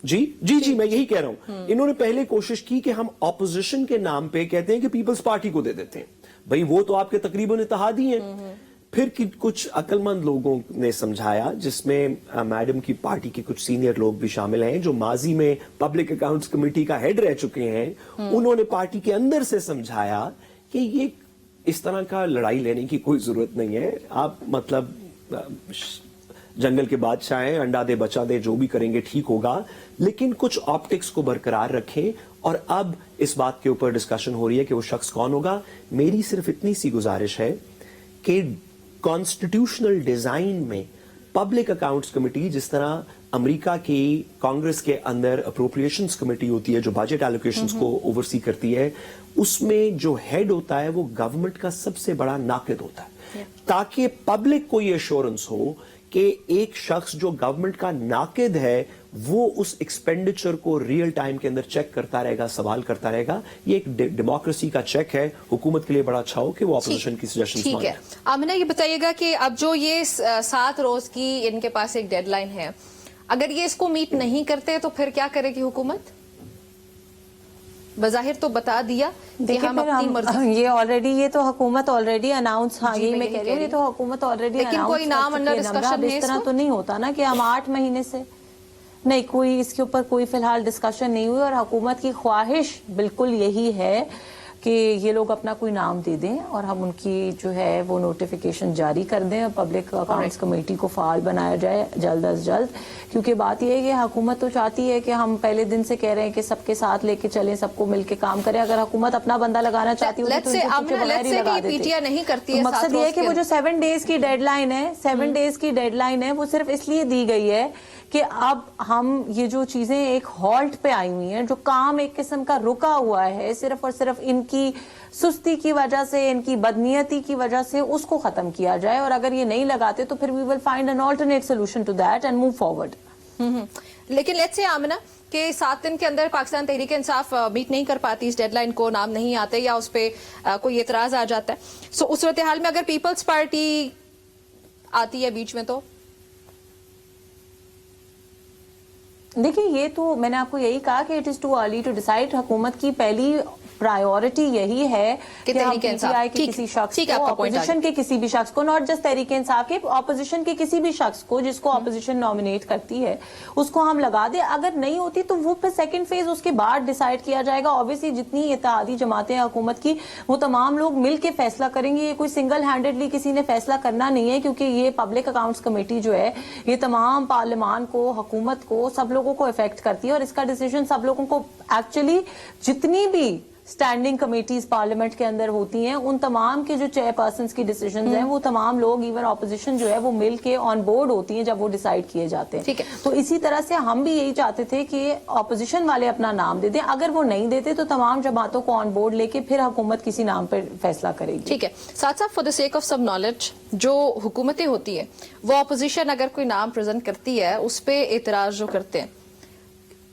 जी मैं यही कह रहा हूं, इन्होंने पहले कोशिश की कि हम ऑपोजिशन के नाम पे कहते हैं कि पीपल्स पार्टी को दे देते हैं, भाई वो तो आपके तकरीबन इत्तेहादी हैं। फिर कुछ अक्लमंद लोगों ने समझाया, जिसमें मैडम की पार्टी के कुछ सीनियर लोग भी शामिल हैं जो माजी में पब्लिक अकाउंट्स कमेटी का हेड रह चुके हैं, उन्होंने पार्टी के अंदर से समझाया कि ये इस तरह का लड़ाई लेने की कोई जरूरत नहीं है, आप मतलब जंगल के बादशाह हैं, अंडा दे बचा दे, जो भी करेंगे ठीक होगा, लेकिन कुछ ऑप्टिक्स को बरकरार रखें। और अब इस बात के ऊपर डिस्कशन हो रही है कि वो शख्स कौन होगा। मेरी सिर्फ इतनी सी गुजारिश है कि कॉन्स्टिट्यूशनल डिजाइन में पब्लिक अकाउंट्स कमेटी, जिस तरह अमेरिका की कांग्रेस के अंदर अप्रोप्रिएशंस कमेटी होती है जो बजट एलोकेशंस को ओवरसी करती है, उसमें जो हेड होता है वो गवर्नमेंट का सबसे बड़ा नाकिद होता है, ताकि पब्लिक को ये एश्योरेंस हो कि एक शख्स जो गवर्नमेंट का नाकिद है वो उस एक्सपेंडिचर को रियल टाइम के अंदर चेक करता रहेगा, सवाल करता रहेगा। ये एक डेमोक्रेसी का चेक है, हुकूमत के लिए बड़ा अच्छा हो कि वो ऑपोजिशन की सजेशंस माने। ठीक है, आमिना ये बताइएगा कि अब जो ये 7 रोज की इनके पास एक डेडलाइन है, अगर ये इसको मीट नहीं करते तो फिर क्या करेगी हुकूमत? बज़ाहिर तो बता दिया कि हम अपनी मर्जी, ये ऑलरेडी, ये तो हुकूमत ऑलरेडी अनाउंस, हाँ यही मैं कह रही हूँ, ये तो हुकूमत ऑलरेडी, लेकिन कोई नाम अंडर डिस्कशन है, इस तरह तो नहीं होता ना कि हम 8 महीने से नहीं, कोई इसके ऊपर कोई फिलहाल डिस्कशन नहीं हुई। और हुकूमत की ख्वाहिश बिल्कुल यही है کہ یہ لوگ اپنا کوئی نام دے دیں اور ہم ان کی جو ہے وہ نوٹیفیکیشن جاری کر دیں اور پبلک اکاؤنٹس کمیٹی کو فعال بنایا جائے جلد از جلد. کیونکہ بات یہ ہے کہ حکومت تو چاہتی ہے کہ ہم پہلے دن سے کہہ رہے ہیں کہ سب کے ساتھ لے کے چلیں, سب کو مل کے کام کریں. اگر حکومت اپنا بندہ لگانا چاہتی ہوتی تو ان کو پیچھے بغیر ہی لگا دیتی. نہیں کرتی ہے. مقصد یہ ہے کہ وہ جو 7 days کی ڈیڈ لائن ہے, 7 days کی ڈیڈ لائن ہے, وہ صرف اس لیے دی گئی ہے کہ اب ہم یہ جو چیزیں ایک ہالٹ پہ آئی ہوئی ہیں, جو کام ایک قسم کا رکا ہوا ہے صرف اور صرف ان کی سستی کی وجہ سے, ان کی بدنیتی کی وجہ سے, اس کو ختم کیا جائے. اور اگر یہ نہیں لگاتے تو پھر we will find an alternate solution to that and move forward. لیکن لیٹس سے آمنہ کہ 7 دن کے اندر پاکستان تحریک انصاف میٹ نہیں کر پاتی اس ڈیڈ لائن کو, نام نہیں آتے یا اس پہ کوئی اعتراض آ جاتا ہے, سو اس صورتحال میں اگر پیپلز پارٹی آتی ہے بیچ میں تو دیکھیں یہ تو میں نے آپ کو یہی کہا کہ it is too early to decide. حکومت کی پہلی پرائیورٹی یہی ہے کہ ہم پی ٹی آئی کے کسی شخص کو, اپوزیشن کے کسی بھی شخص کو, ناٹ جسٹ تحریک انصاف کے, اپوزیشن کے کسی بھی شخص کو جس کو اپوزیشن نامینیٹ کرتی ہے اس کو ہم لگا دیں. اگر نہیں ہوتی تو وہ پھر سیکنڈ فیز اس کے بعد ڈیسائیڈ کیا جائے گا. اوبیسلی جتنی اتحادی جماعتیں حکومت کی وہ تمام لوگ مل کے فیصلہ کریں گے. یہ کوئی سنگل ہینڈیڈلی کسی نے فیصلہ کرنا نہیں ہے, کیونکہ یہ پبلک اکاؤنٹس کمیٹی جو ہے یہ تمام پارلیمان کو, حکومت کو, سب لوگوں کو افیکٹ کرتی ہے. اور اس کا ڈیسیژن سب لوگوں کو ایکچولی جتنی بھی اسٹینڈنگ کمیٹیز پارلیمنٹ کے اندر ہوتی ہیں ان تمام کے جو چیئر پرسنز کی ڈیسیژنز ہیں وہ تمام لوگ, ایون اپوزیشن جو ہے, وہ مل کے آن بورڈ ہوتی ہیں جب وہ ڈیسائیڈ کیے جاتے ہیں. تو اسی طرح سے ہم بھی یہی چاہتے تھے کہ اپوزیشن والے اپنا نام دے دیں. اگر وہ نہیں دیتے تو تمام جماعتوں کو آن بورڈ لے کے پھر حکومت کسی نام پر فیصلہ کرے گی. ٹھیک ہے. ساتھ ساتھ for the sake of some knowledge, جو حکومتیں ہوتی ہیں وہ اپوزیشن اگر کوئی نام پریزنٹ کرتی ہے اس پہ اعتراض جو کرتے ہیں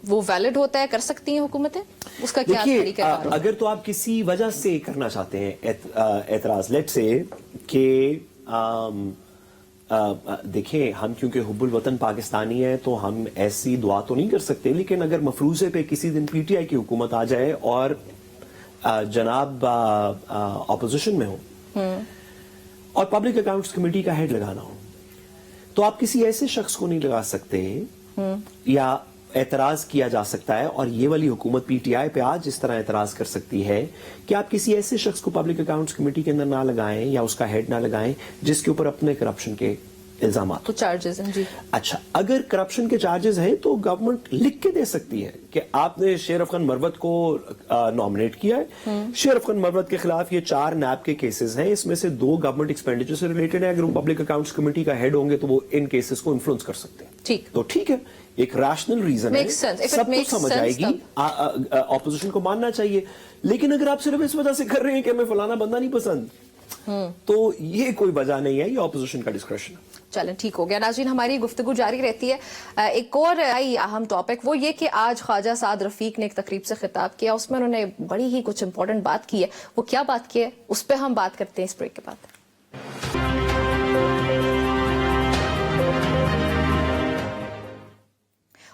وہ ویلڈ ہوتا ہے, کر سکتی ہیں حکومتیں, اس کا کیا طریقہ ہے؟ اگر تو آپ کسی وجہ سے کرنا چاہتے ہیں اعتراض, لیٹ سے کہ دیکھیں ہم کیونکہ حب الوطن پاکستانی ہیں تو ہم ایسی دعا تو نہیں کر سکتے, لیکن اگر مفروضے پہ کسی دن پی ٹی آئی کی حکومت آ جائے اور جناب اپوزیشن میں ہو اور پبلک اکاؤنٹس کمیٹی کا ہیڈ لگانا ہو, تو آپ کسی ایسے شخص کو نہیں لگا سکتے یا اعتراض کیا جا سکتا ہے. اور یہ والی حکومت پی ٹی آئی پہ آج اس طرح اعتراض کر سکتی ہے کہ آپ کسی ایسے شخص کو پبلک اکاؤنٹس کمیٹی کے اندر نہ لگائیں یا اس کا ہیڈ نہ لگائیں جس کے اوپر اپنے کرپشن کے الزامات تو چارجز ہیں. جی اچھا, اگر کرپشن کے چارجز ہیں تو گورنمنٹ لکھ کے دے سکتی ہے کہ آپ نے شیرف خان مروت کو نامنیٹ کیا ہے. شیرف خان مروت کے خلاف یہ 4 نیب کے کیسز ہیں, اس میں سے 2 گورنمنٹ ایکسپینڈیچر سے ریلیٹڈ ہیں. اگر وہ پبلک اکاؤنٹس کمیٹی کا ہیڈ ہوں گے تو وہ ان کیسز کو انفلوئنس کر سکتے ہیں. ٹھیک, تو ٹھیک ہے, ایک ریشنل ریزن ہے, سب کو سمجھ آئے گی, اپوزیشن کو ماننا چاہیے. لیکن اگر آپ صرف اس وجہ سے کر رہے ہیں کہ ہمیں فلانا بندہ نہیں پسند تو یہ کوئی وجہ نہیں ہے, یہ اپوزیشن کا ڈسکریشن ہے. چلیں ٹھیک ہو گیا. ناظرین ہماری گفتگو جاری رہتی ہے. ایک اور اہم ٹاپک وہ یہ کہ آج خواجہ سعد رفیق نے ایک تقریب سے خطاب کیا, اس میں انہوں نے بڑی ہی کچھ امپورٹنٹ بات کی ہے. وہ کیا بات کی ہے اس پہ ہم بات کرتے ہیں اس بریک کے بعد.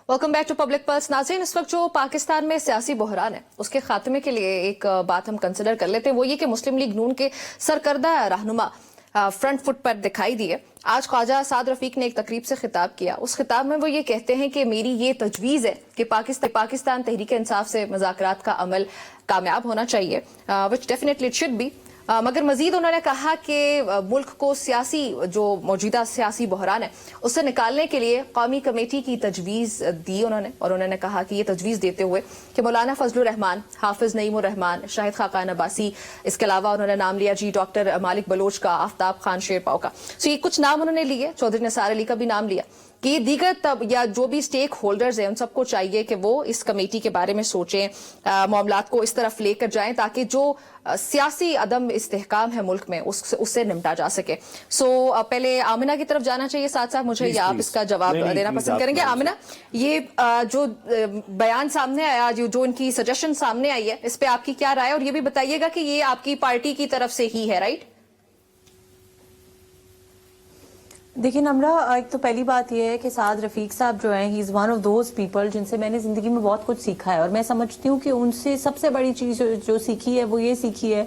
Welcome back to public pulse. ناظرین اس وقت جو پاکستان میں سیاسی بحران ہے اس کے خاتمے کے لیے ایک بات ہم کنسیڈر کر لیتے ہیں, وہ یہ کہ مسلم لیگ نون کے سرکردہ رہنما فرنٹ فٹ پر دکھائی دیے. آج خواجہ سعد رفیق نے ایک تقریب سے خطاب کیا. اس خطاب میں وہ یہ کہتے ہیں کہ میری یہ تجویز ہے کہ پاکستان تحریک انصاف سے مذاکرات کا عمل کامیاب ہونا چاہیے, which definitely it should be. مگر مزید انہوں نے کہا کہ ملک کو سیاسی جو موجودہ سیاسی بحران ہے اس سے نکالنے کے لیے قومی کمیٹی کی تجویز دی انہوں نے. اور انہوں نے کہا کہ یہ تجویز دیتے ہوئے کہ مولانا فضل الرحمان, حافظ نعیم الرحمان, شاہد خاقان عباسی, اس کے علاوہ انہوں نے نام لیا جی ڈاکٹر مالک بلوچ کا, آفتاب خان شیرپاؤ کا. سو یہ کچھ نام انہوں نے لیے, چودھری نثار علی کا بھی نام لیا کہ دیگر یا جو بھی اسٹیک ہولڈرز ہیں ان سب کو چاہیے کہ وہ اس کمیٹی کے بارے میں سوچیں, معاملات کو اس طرف لے کر جائیں تاکہ جو سیاسی عدم استحکام ہے ملک میں اس سے نمٹا جا سکے. سو پہلے آمنہ کی طرف جانا چاہیے ساتھ ساتھ مجھے, یا آپ اس کا جواب دینا پسند کریں گے؟ آمنہ, یہ جو بیان سامنے آیا, جو ان کی سجیشن سامنے آئی ہے, اس پہ آپ کی کیا رائے, اور یہ بھی بتائیے گا کہ یہ آپ کی پارٹی کی طرف سے ہی ہے, رائٹ؟ دیکھیں نمرہ, ایک تو پہلی بات یہ ہے کہ سعد رفیق صاحب جو ہیں he is one of those people جن سے میں نے زندگی میں بہت کچھ سیکھا ہے, اور میں سمجھتی ہوں کہ ان سے سب سے بڑی چیز جو سیکھی ہے وہ یہ سیکھی ہے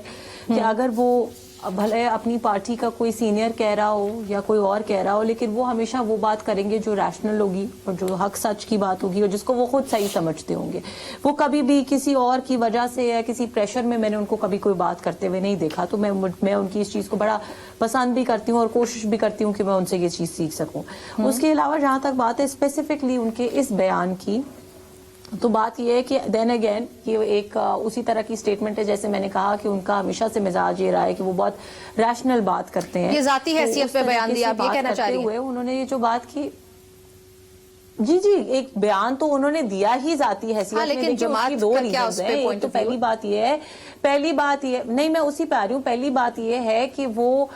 کہ اگر وہ भले अपनी पार्टी का कोई सीनियर कह रहा हो या कोई और कह रहा हो, लेकिन वो हमेशा वो बात करेंगे जो रैशनल होगी और जो हक सच की बात होगी और जिसको वो खुद सही समझते होंगे। वो कभी भी किसी और की वजह से या किसी प्रेशर में मैंने उनको कभी कोई बात करते हुए नहीं देखा। तो मैं उनकी इस चीज़ को बड़ा पसंद भी करती हूँ और कोशिश भी करती हूँ कि मैं उनसे ये चीज़ सीख सकूँ। उसके अलावा जहाँ तक बात है स्पेसिफिकली उनके इस बयान की, तो बात यह है कि देन अगेन ये एक उसी तरह की स्टेटमेंट है जैसे मैंने कहा कि उनका हमेशा से मिजाज ये रहा है कि वो बहुत रैशनल बात करते हैं। ये जाती हैसियत पे बयान दिया, आप ये कहना चाह रही हैं? उन्होंने ये जो बात की, जी एक बयान तो उन्होंने दिया ही जाती हैसियत में, लेकिन जमात दो रीजंस हैं। एक तो पहली बात ये नहीं, मैं उसी पे आ रही हूँ। पहली बात ये है कि वो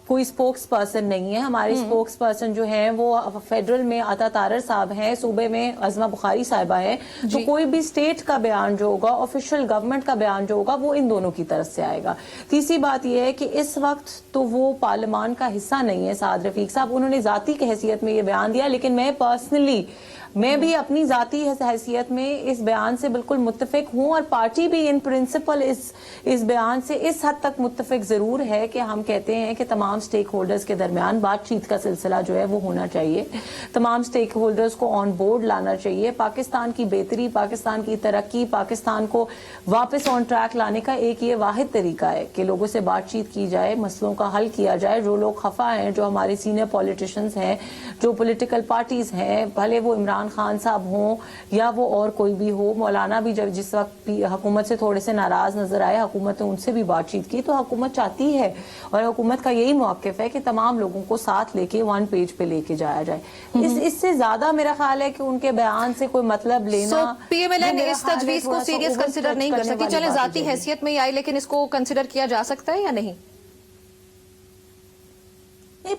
कोई स्पोक्स पर्सन नहीं है। हमारे स्पोक्स पर्सन जो हैं वो फेडरल में अता तारर साहब हैं, सूबे में अज़मा बुखारी साहिबा हैं। तो कोई भी स्टेट का बयान जो होगा, ऑफिशियल गवर्नमेंट का बयान जो होगा, वो इन दोनों की तरफ से आएगा। तीसरी बात यह है कि इस वक्त तो वो पार्लियामान का हिस्सा नहीं है साद रफीक साहब। उन्होंने जाती की हैसियत में ये बयान दिया, लेकिन मैं भी अपनी जाती हैसियत में इस बयान से बिल्कुल मुत्तफिक हूं और पार्टी भी इन प्रिंसिपल इस बयान से इस हद तक मुत्तफिक जरूर है कि हम कहते हैं कि तमाम स्टेक होल्डर्स के दरमियान बातचीत का सिलसिला जो है वो होना चाहिए। तमाम स्टेक होल्डर्स को ऑन बोर्ड लाना चाहिए। पाकिस्तान की बेहतरी, पाकिस्तान की तरक्की, पाकिस्तान को वापस ऑन ट्रैक लाने का एक ये वाहिद तरीका है कि लोगों से बातचीत की जाए, मसलों का हल किया जाए। जो लोग खफा हैं, जो हमारे सीनियर पॉलिटिशियंस हैं, जो पॉलिटिकल पार्टीज हैं, भले वो इमरान खान साहब हों या वो और कोई भी हो, मौलाना भी जब जिस वक्त हुकूमत से थोड़े से नाराज नजर आए, हुकूमत ने उनसे भी बातचीत की। तो हुकूमत चाहती है और हुकूमत का यही मौक़िफ़ है कि तमाम लोगों को साथ लेके वन पेज पे लेके जाया जाए। इससे ज्यादा मेरा ख्याल है कि उनके बयान से कोई मतलब लेना, पीएमएलएन इस तजवीज को सीरियस कंसिडर नहीं कर सकती। चले जाती हैसियत में ही आई, लेकिन इसको कंसिडर किया जा सकता है या नहीं?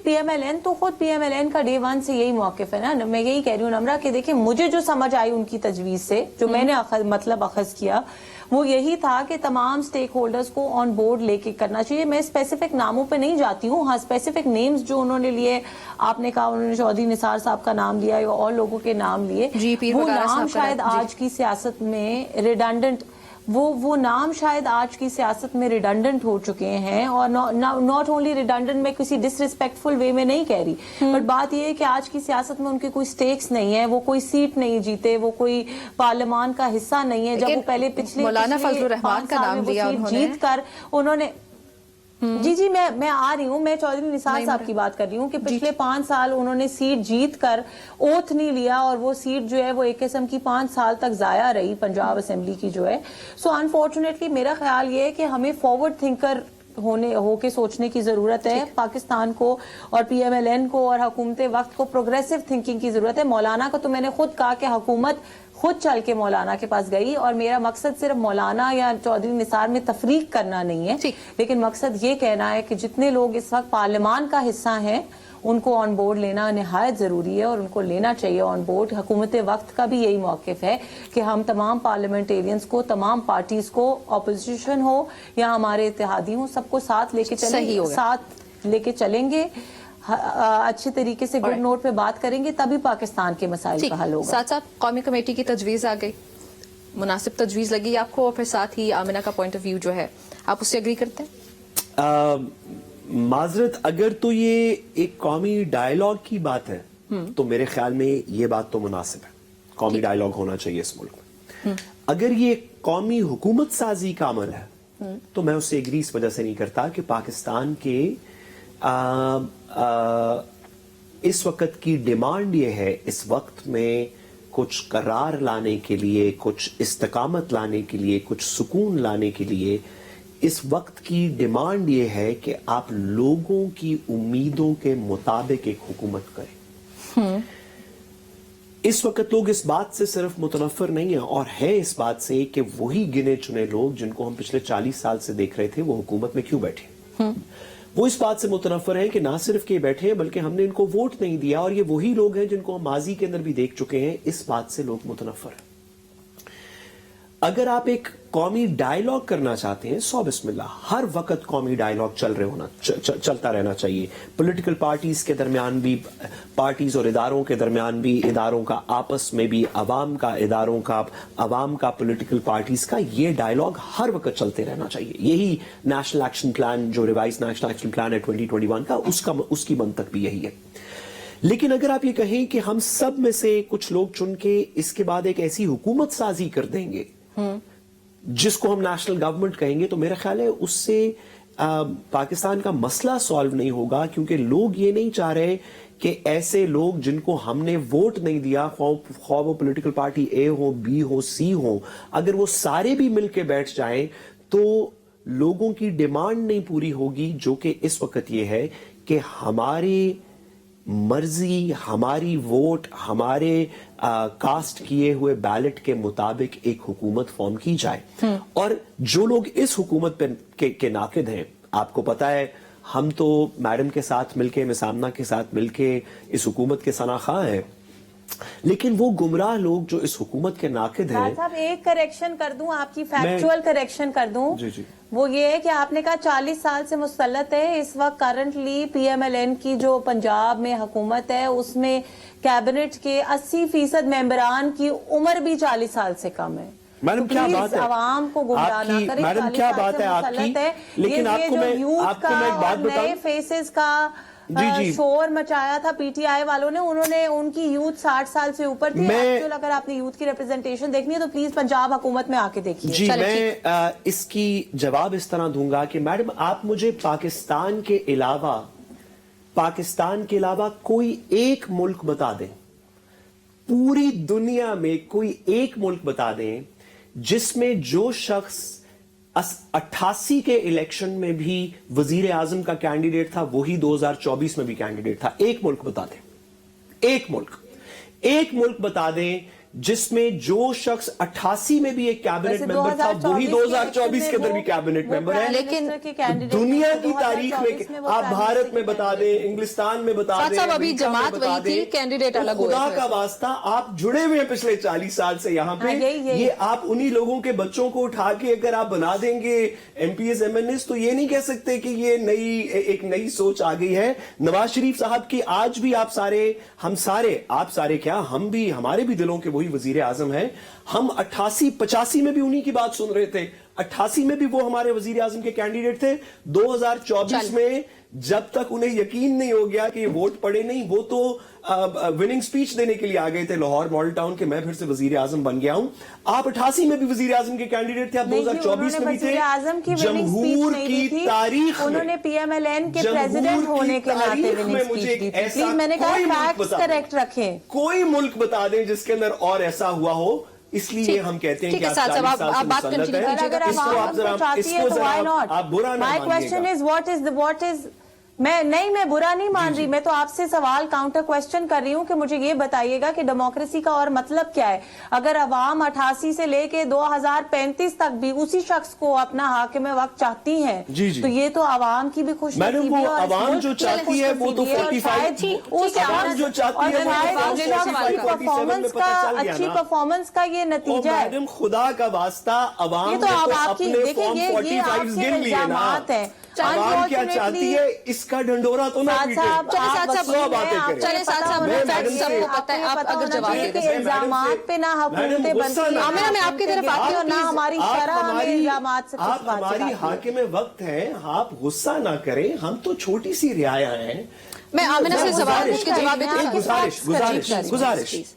पीएमएलएन तो खुद पीएमएलएन का डे वन से यही मौक़िफ़ है ना। मैं यही कह रही हूँ नम्रा कि देखिए, मुझे जो समझ आई उनकी तजवीज से, जो मैंने मतलब अखज़ किया, वो यही था कि तमाम स्टेक होल्डर्स को ऑन बोर्ड लेके करना चाहिए। मैं स्पेसिफिक नामों पे नहीं जाती हूँ। हाँ, स्पेसिफिक नेम्स जो उन्होंने लिए, आपने कहा उन्होंने चौधरी निसार साहब का नाम लिया और लोगों के नाम लिए, वो नाम शायद आज की सियासत में रिडंडेंट, वो नाम शायद आज की सियासत में रिडंडेंट हो चुके हैं। और नॉट ओनली रिडंडेंट, मैं किसी डिसरिस्पेक्टफुल वे में नहीं कह रही, बट बात यह है कि आज की सियासत में उनके कोई स्टेक्स नहीं है, वो कोई सीट नहीं जीते, वो कोई पार्लियामान का हिस्सा नहीं है। जब वो पहले पिछले मौलाना फजलुर रहमान का नाम लिया जीत कर उन्होंने, जी मैं आ रही हूँ, मैं चौधरी निसार साहब की बात कर रही हूँ कि पिछले 5 साल उन्होंने सीट जीत कर ओथ नहीं लिया और वो सीट जो है वो एक किस्म की 5 साल तक जाया रही पंजाब असेंबली की जो है। सो अनफॉर्चुनेटली मेरा ख्याल ये है कि हमें फॉरवर्ड थिंकर होके सोचने की जरूरत है। पाकिस्तान को और पीएमएलएन को और हुकूमत वक्त को प्रोग्रेसिव थिंकिंग की जरूरत है। मौलाना को तो मैंने खुद कहा कि हुकूमत खुद चल के मौलाना के पास गई और मेरा मकसद सिर्फ मौलाना या चौधरी निसार में तफरीक करना नहीं है, लेकिन मकसद ये कहना है कि जितने लोग इस वक्त पार्लियामान का हिस्सा हैं उनको ऑन बोर्ड लेना निहायत जरूरी है और उनको लेना चाहिए ऑन बोर्ड। हुकूमत वक्त का भी यही मौक़िफ़ है कि हम तमाम पार्लियामेंटेरियंस को, तमाम पार्टीज को, अपोजिशन हो या हमारे इत्तेहादी हो, सबको साथ लेके चलेंगे, अच्छे तरीके से गुड नोट पे बात करेंगे, तभी पाकिस्तान के मसाइल का हल होगा। साथ साथ कौमी कमेटी की तजवीज आ गई, मुनासिब तजवीज लगी आपको? और फिर साथ ही आमिना का पॉइंट ऑफ व्यू जो है, आप उससे एग्री करते हैं? माजरत, अगर तो ये एक कौमी डायलॉग की बात है तो मेरे ख्याल में ये बात तो मुनासिब है, कौमी डायलॉग होना चाहिए इस मुल्क में। अगर ये कौमी हुकूमत साजी का अमल है तो मैं उससे एग्री इस वजह से नहीं करता कि पाकिस्तान के इस वक्त की डिमांड ये है, इस वक्त में कुछ करार लाने के लिए, कुछ इस्तकामत लाने के लिए, कुछ सुकून लाने के लिए, इस वक्त की डिमांड ये है कि आप लोगों की उम्मीदों के मुताबिक एक हुकूमत करें। इस वक्त लोग इस बात से सिर्फ मुतनफ़र नहीं है और है इस बात से कि वही गिने चुने लोग जिनको हम पिछले 40 साल से देख रहे थे वो हुकूमत में क्यों बैठे, वो इस बात से मुतनफ़र है कि ना सिर्फ के बैठे हैं बल्कि हमने इनको वोट नहीं दिया, और ये वही लोग हैं जिनको हम माजी के अंदर भी देख चुके हैं। इस बात से लोग मुतनफ़र हैं। अगर आप एक कौमी डायलॉग करना चाहते हैं, सौ बिस्मिल्लाह, हर वक्त कौमी डायलॉग चलता रहना चाहिए। पॉलिटिकल पार्टीज के दरमियान भी, पार्टीज और इदारों के दरमियान भी, इदारों का आपस में भी, अवाम का इदारों का, अवाम का पॉलिटिकल पार्टीज का, ये डायलॉग हर वक्त चलते रहना चाहिए। यही नेशनल एक्शन प्लान, जो रिवाइज नेशनल एक्शन प्लान है 2021 का, उसकी मंतक भी यही है। लेकिन अगर आप ये कहें कि हम सब में से कुछ लोग चुन के इसके बाद एक ऐसी हुकूमत साजी कर देंगे जिसको हम नेशनल गवर्नमेंट कहेंगे, तो मेरा ख्याल है उससे पाकिस्तान का मसला सॉल्व नहीं होगा, क्योंकि लोग ये नहीं चाह रहे कि ऐसे लोग जिनको हमने वोट नहीं दिया, ख्वाह वो पॉलिटिकल पार्टी ए हो, बी हो, सी हो, अगर वो सारे भी मिलके बैठ जाएं तो लोगों की डिमांड नहीं पूरी होगी, जो कि इस वक्त ये है कि हमारी मर्जी, हमारी वोट, हमारे कास्ट किए हुए बैलेट के मुताबिक एक हुकूमत फॉर्म की जाए। और जो लोग इस हुकूमत के नाकिद हैं, आपको पता है हम तो मैडम के साथ मिलके, मिसामना के साथ मिलके इस हुकूमत के सनाखा हैं, लेकिन वो गुमराह लोग जो इस हुकूमत के नाकिद हैं। साहब एक करेक्शन कर दूं, आपकी फैक्चुअल करेक्शन कर दूं। जी। वो ये है कि आपने कहा 40 साल से मुसल्लत है। इस वक्त करंटली PMLN की जो पंजाब में हुकूमत है उसमें कैबिनेट के 80% मेंबरान की उम्र भी 40 साल से कम है। मैडम क्या बात है, आवाम को गुमराह ना करें। मैडम क्या बात है आपकी, लेकिन आपको मैं एक बात बताऊं, नए फेसेस का जी। शोर मचाया था PTI वालों ने, उन्होंने, उनकी यूथ 60 साल से ऊपर थी। एक्चुअल अगर आपने यूथ की रिप्रेजेंटेशन देखनी है तो प्लीज पंजाब हुकूमत में आके देखिए। जी, मैं इसकी जवाब इस तरह दूंगा कि मैडम आप मुझे पाकिस्तान के अलावा कोई एक मुल्क बता दें, पूरी दुनिया में कोई एक मुल्क बता दें जिसमें जो शख्स 88 के इलेक्शन में भी वजीर आजम का कैंडिडेट था, वही 2024 में भी कैंडिडेट था। एक मुल्क बता दें, एक मुल्क बता दें जिसमें जो शख्स 88 में भी एक कैबिनेट मेंबर था, वही 2024 के अंदर भी कैबिनेट मेंबर है। लेकिन दुनिया की तारीख में आप भारत में बता दें, इंग्लिस्तान में बता दें, अभी जमात वही थी, कैंडिडेट अलग हुए। खुदा का वास्ता, आप जुड़े हुए हैं पिछले 40 साल से यहाँ पे। ये आप उन्हीं लोगों के बच्चों को उठा के अगर आप बना देंगे MPs MNs, तो ये नहीं कह सकते कि ये एक नई सोच आ गई है। नवाज शरीफ साहब की आज भी आप सारे क्या, हम भी, हमारे भी दिलों के वही वजीर आजम है। हम 88-85 में भी उन्हीं की बात सुन रहे थे, 88 में भी वो हमारे वजीर आजम के कैंडिडेट थे। 2024 में जब तक उन्हें यकीन नहीं हो गया कि ये वोट पड़े नहीं, वो तो विनिंग स्पीच देने के लिए आ गए थे लाहौर मॉडल टाउन के, मैं फिर से वजीर आजम बन गया हूं। आप 88 में भी वजीर आजम के कैंडिडेट थे, आप 2024 में भी थे। जमहूर की तारीख, उन्होंने PMLN के प्रेसिडेंट होने के नाते विनिंग स्पीच दी थी। प्लीज, मैंने कहा फैक्ट्स करेक्ट रखें। कोई मुल्क बता दें जिसके अंदर और ऐसा हुआ हो। इसलिए हम कहते हैं कि आप 40 साल से मुसल्लत हैं। अगर आप बुरा ना my question is what is मैं बुरा नहीं मान रही, मैं तो आपसे सवाल काउंटर क्वेश्चन कर रही हूँ कि मुझे ये बताइएगा कि डेमोक्रेसी का और मतलब क्या है। अगर अवाम 88 से लेके 2035 तक भी उसी शख्स को अपना हाकिम वक्त चाहती है, तो ये तो अवाम की भी खुश मैडम, वो अवाम जो चाहती है वो तो 45 जो चाहती है अच्छी परफॉर्मेंस का ये नतीजा है। मैडम खुदा का वास्ता, अवाम तो आपकी देखिए ये आपके इल्जामात है। अवाम क्या चाहती है इसका ढंडोरा तो ना पीटे। इल्जामात पे ना हुकूमतें बनती हैं। मैं आपकी तरफ आती हूँ, ना हमारी शरह हमें इल्जामात से आप हमारी हाकिम वक्त हैं, आप गुस्सा ना करें, हम तो छोटी सी रियाया हैं। मैं आमिना से सवाल के जवाब गुजारिश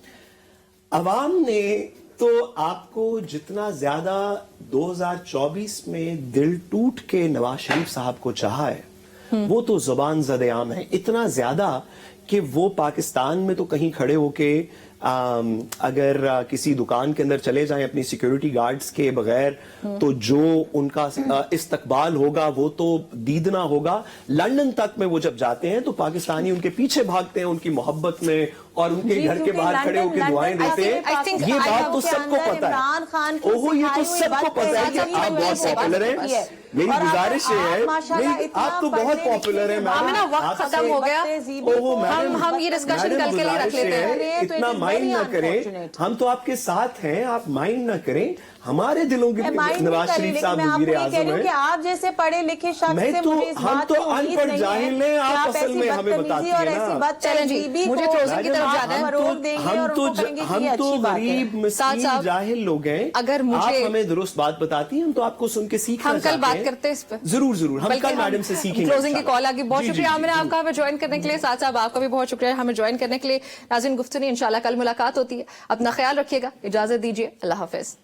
अवाम ने तो आपको जितना ज्यादा 2024 में दिल टूट के नवाज शरीफ साहब को चाहा है, वो तो जुबान ज़द-ए-आम है, इतना ज्यादा कि वो पाकिस्तान में तो कहीं खड़े होके अगर किसी दुकान के अंदर चले जाएं अपनी सिक्योरिटी गार्ड्स के बगैर, तो जो उनका इस्तकबाल होगा वो तो दीदना होगा। लंदन तक में वो जब जाते हैं तो पाकिस्तानी उनके पीछे भागते हैं उनकी मोहब्बत में, और उनके घर के बाहर खड़े होकर दुआएं देते हैं। ये बात तो सबको पता है, ओहो ये तो सबको पता है कि आप बहुत पॉपुलर हैं। मेरी गुजारिश है, आप तो बहुत पॉपुलर है मैडम, वक्त खत्म हो गया। ओहो मैडम, हम ये डिस्कशन कल के लिए रख लेते हैं। इतना माइंड ना करें, हम तो आपके साथ हैं, आप माइंड ना करें। हमारे दिलों के माइंड नवाज शरीफ साहब वजीर आजम कि आप जैसे पढ़े लिखे शख्स से मुझे इस हम बात तो की उम्मीद अनपढ़ नहीं जाहिल है हैं, कि आप आप असल ऐसी में हमें बताती बदतमीजी और है ऐसी ना। चलें जी, बदतमीजी मुझे को closing की तरफ जाना है। फरोग देंगे और उनको कहेंगे कि ये अच्छी बात है। गरीब साथ मिस्कीन साहब, जाहिल लोग हैं, अगर मुझे- आप हमें दुरुस्त बात बताती हैं, हम तो आपको सुन के सीखना हम कल चाहते बात हैं। करते हैं इस पर। जरूर जरूर हम बल्कि कल मैडम से सीखेंगे। क्लोजिंग की इंशाल्लाह। कॉल आ गई। बहुत जी, जी, शुक्रिया जी, आमिना जरूर। आपका हमें ज्वाइन करने के लिए। साथ साहब आपका भी बहुत शुक्रिया हमें ज्वाइन करने के लिए। नाज़रीन गुफ्तनी इंशाल्लाह कल मुलाकात होती है। अपना ख्याल रखिएगा, इजाजत दीजिए, अल्लाह हाफिज।